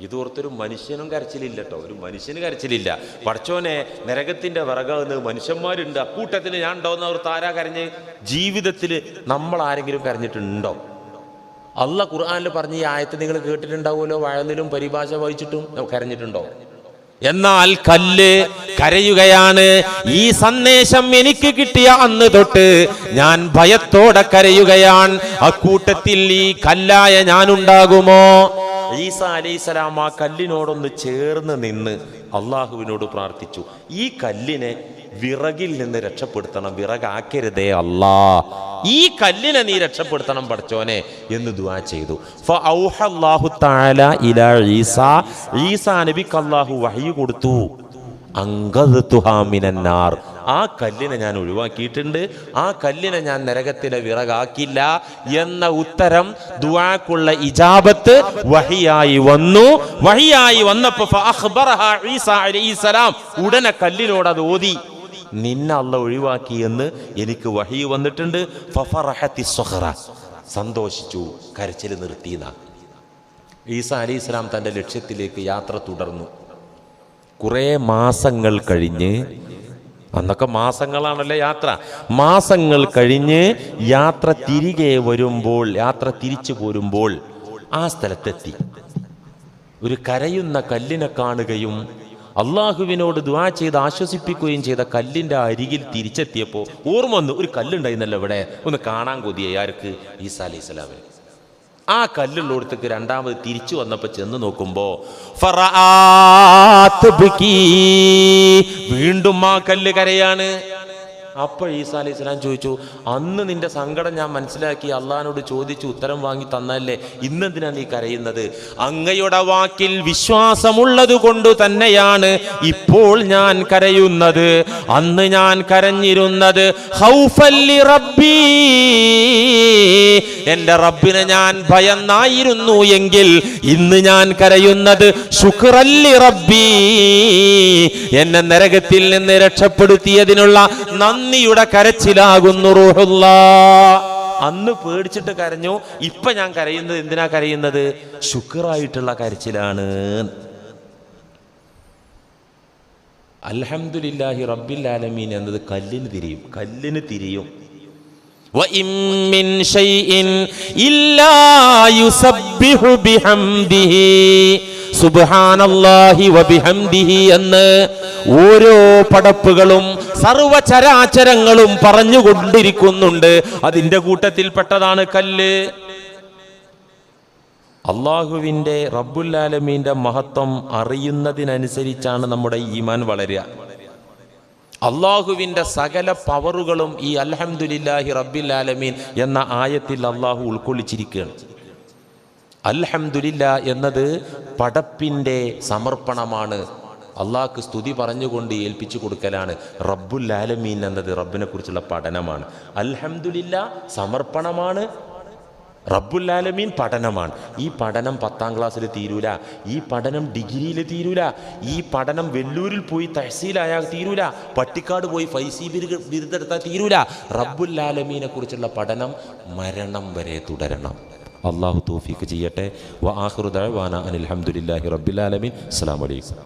ഇതോർത്തൊരു മനുഷ്യനും കരച്ചിലില്ല കേട്ടോ. ഒരു മനുഷ്യന് കരച്ചിലില്ല. പടച്ചോനെ, നരകത്തിന്റെ വിറകാകുന്നത് മനുഷ്യന്മാരുണ്ട്, അക്കൂട്ടത്തിൽ ഞാൻ ഉണ്ടാവുന്ന അവർ താരാ കരഞ്ഞ്. ജീവിതത്തിൽ നമ്മൾ ആരെങ്കിലും കരഞ്ഞിട്ടുണ്ടോ? അള്ളാഹ് ഖുർആനിൽ പറഞ്ഞ ഈ ആയത്ത് നിങ്ങൾ കേട്ടിട്ടുണ്ടാവുമല്ലോ. വഴന്നിലും പരിഭാഷ വായിച്ചിട്ടും കരഞ്ഞിട്ടുണ്ടോ? എന്നാൽ കല്ല് കരയുകയാണ്. ഈ സന്ദേശം എനിക്ക് കിട്ടിയ അന്ന് തൊട്ട് ഞാൻ ഭയത്തോടെ കരയുകയാണ്. അക്കൂട്ടത്തിൽ ഈ കല്ലായ ഞാനുണ്ടാകുമോ? ഈസാ അലൈഹിസ്സലാം ആ കല്ലിനോടൊന്ന് ചേർന്ന് നിന്ന് അള്ളാഹുവിനോട് പ്രാർത്ഥിച്ചു, ഈ കല്ലിനെ വിറകിൽ നിന്ന് രക്ഷപ്പെടുത്തണം, വിറകാക്കരുതേ അല്ലാ, ഈ കല്ലിനെ നീ രക്ഷപ്പെടുത്തണം പടച്ചോനെ എന്ന് ദുആ ചെയ്തു. ഫഔഹല്ലാഹു തആല ഇലാ ഈസാ, ഈസാ നബിക്ക് അല്ലാഹു വഹ്യ് കൊടുത്തു, അൻഖദ്തുഹാ മിനന്നാർ, ആ കല്ലിനെ ഞാൻ ഒഴിവാക്കിയിട്ടുണ്ട്, ആ കല്ലിനെ ഞാൻ നരകത്തിലെ വിറകാക്കില്ല എന്ന ഉത്തരം, ദുആക്കുള്ള ഇജാബത്ത് വഹിയായി വന്നു. വഹിയായി വന്നപ്പോൾ ഫഅഖ്ബറഹാ ഈസാ അലൈഹിസ്സലാം, ഉടനെ കല്ലിനോട് അത് ഓതി, നിന്നെ അല്ലാഹു ഒഴിവാക്കി എന്ന് എനിക്ക് വഹി വന്നിട്ടുണ്ട്. ഫഫറഹത്തി സ്വഖറ, സന്തോഷിച്ചു, കരച്ചിൽ നിർത്തിയെന്ന. ഈസാ അലൈഹിസ്സലാം തൻ്റെ ലക്ഷ്യത്തിലേക്ക് യാത്ര തുടർന്നു. കുറേ മാസങ്ങൾ കഴിഞ്ഞ്, അന്നൊക്കെ മാസങ്ങളാണല്ലേ യാത്ര, മാസങ്ങൾ കഴിഞ്ഞ് യാത്ര തിരികെ വരുമ്പോൾ, യാത്ര തിരിച്ചു പോരുമ്പോൾ ആ സ്ഥലത്തെത്തി. ഒരു കരയുന്ന കല്ലിനെ കാണുകയും അള്ളാഹുവിനോട് ദുആ ചെയ്ത് ആശ്വസിപ്പിക്കുകയും ചെയ്ത കല്ലിൻ്റെ അരികിൽ തിരിച്ചെത്തിയപ്പോൾ ഓർമ്മ വന്നു, ഒരു കല്ലുണ്ടായിരുന്നല്ലോ ഇവിടെ, ഒന്ന് കാണാൻ കൊതിയായി. ആർക്ക്? ഈസാ അലൈഹിസ്സലാമിന്. ആ കല്ലുള്ളടത്തേക്ക് രണ്ടാമത് തിരിച്ചു വന്നപ്പോൾ ചെന്ന് നോക്കുമ്പോൾ വീണ്ടും ആ കല്ല് കരയാണ്. അപ്പോൾ ഈസാ അലൈഹിസ്സലാം ചോദിച്ചു, അന്ന് നിന്റെ സങ്കടം ഞാൻ മനസ്സിലാക്കി അള്ളാഹിനോട് ചോദിച്ചു ഉത്തരം വാങ്ങി തന്നല്ലേ, ഇന്നെന്തിനാ നീ കരയുന്നത്? അങ്ങയുടെ വാക്കിൽ വിശ്വാസമുള്ളത് കൊണ്ട് തന്നെയാണ് ഇപ്പോൾ ഞാൻ കരയുന്നത്. അന്ന് ഞാൻ കരഞ്ഞിരുന്നത് ഖൗഫല്ലി റബ്ബി, എൻ്റെ റബ്ബിനെ ഞാൻ ഭയന്നായിരുന്നു എങ്കിൽ ഇന്ന് ഞാൻ കരയുന്നത് ശുക്റല്ലി റബ്ബി, എന്നെ നരകത്തിൽ നിന്ന് രക്ഷപ്പെടുത്തിയതിനുള്ള നന്ദിയുടെ കരച്ചിലാകുന്നു റൂഹുല്ലാഹ്. അന്ന് പേടിച്ചിട്ട് കരഞ്ഞു, ഇപ്പൊ ഞാൻ കരയുന്നത് എന്തിനാ കരയുന്നത്? ശുക്റായിട്ടുള്ള കരച്ചിലാണ്. അൽഹംദുലില്ലാഹി റബ്ബിൽ ആലമീൻ എന്നത് കല്ലിന് തിരിയും. وَإِن مِّن شَيْءٍ إِلَّا يُسَبِّحُ بِحَمْدِهِ സുബ്ഹാനല്ലാഹി വബിഹംദിഹി എന്ന് ഓരോ പടപ്പുകളും സർവചരാചരങ്ങളും പറഞ്ഞുകൊണ്ടിരിക്കുന്നുണ്ട്. അതിന്റെ കൂട്ടത്തിൽപ്പെട്ടതാണ് കല്ല്. അള്ളാഹുവിൻ്റെ റബ്ബുൽ ആലമീൻ്റെ മഹത്വം അറിയുന്നതിനനുസരിച്ചാണ് നമ്മുടെ ഈമാൻ വളരുക. അള്ളാഹുവിൻ്റെ സകല പവറുകളും ഈ അൽഹംദുലില്ലാഹി റബ്ബിൽ ആലമീൻ എന്ന ആയത്തിൽ അള്ളാഹു ഉൾക്കൊള്ളിച്ചിരിക്കുകയാണ്. അൽഹംദുലില്ലാ എന്നത് പടപ്പിൻ്റെ സമർപ്പണമാണ്. അള്ളാഹ്ക്ക് സ്തുതി പറഞ്ഞുകൊണ്ട് ഏൽപ്പിച്ചു കൊടുക്കലാണ്. റബ്ബുൽ ആലമീൻ എന്നത് റബ്ബിനെ കുറിച്ചുള്ള പഠനമാണ്. അൽഹംദുലില്ലാ സമർപ്പണമാണ്, റബ്ബുൽ ആലമീൻ പഠനമാണ്. ഈ പഠനം 10ാം ക്ലാസ്സിൽ തീരൂല, ഈ പഠനം ഡിഗ്രിയിൽ തീരൂല, ഈ പഠനം വെല്ലൂരിൽ പോയി തഹസീലായാൽ തീരൂല, പട്ടിക്കാട് പോയി ഫൈസി ബിരുദെടുത്താൽ തീരൂല. റബ്ബുൽ ആലമീനെ കുറിച്ചുള്ള പഠനം മരണം വരെ തുടരണം. അള്ളാഹു തൗഫീഖ് ചെയ്യട്ടെ. വ ആഖിറു ദഅവാന അനിൽ ഹംദുലില്ലാഹി റബ്ബിൽ ആലമീൻ. അസ്സലാമു അലൈക്കും.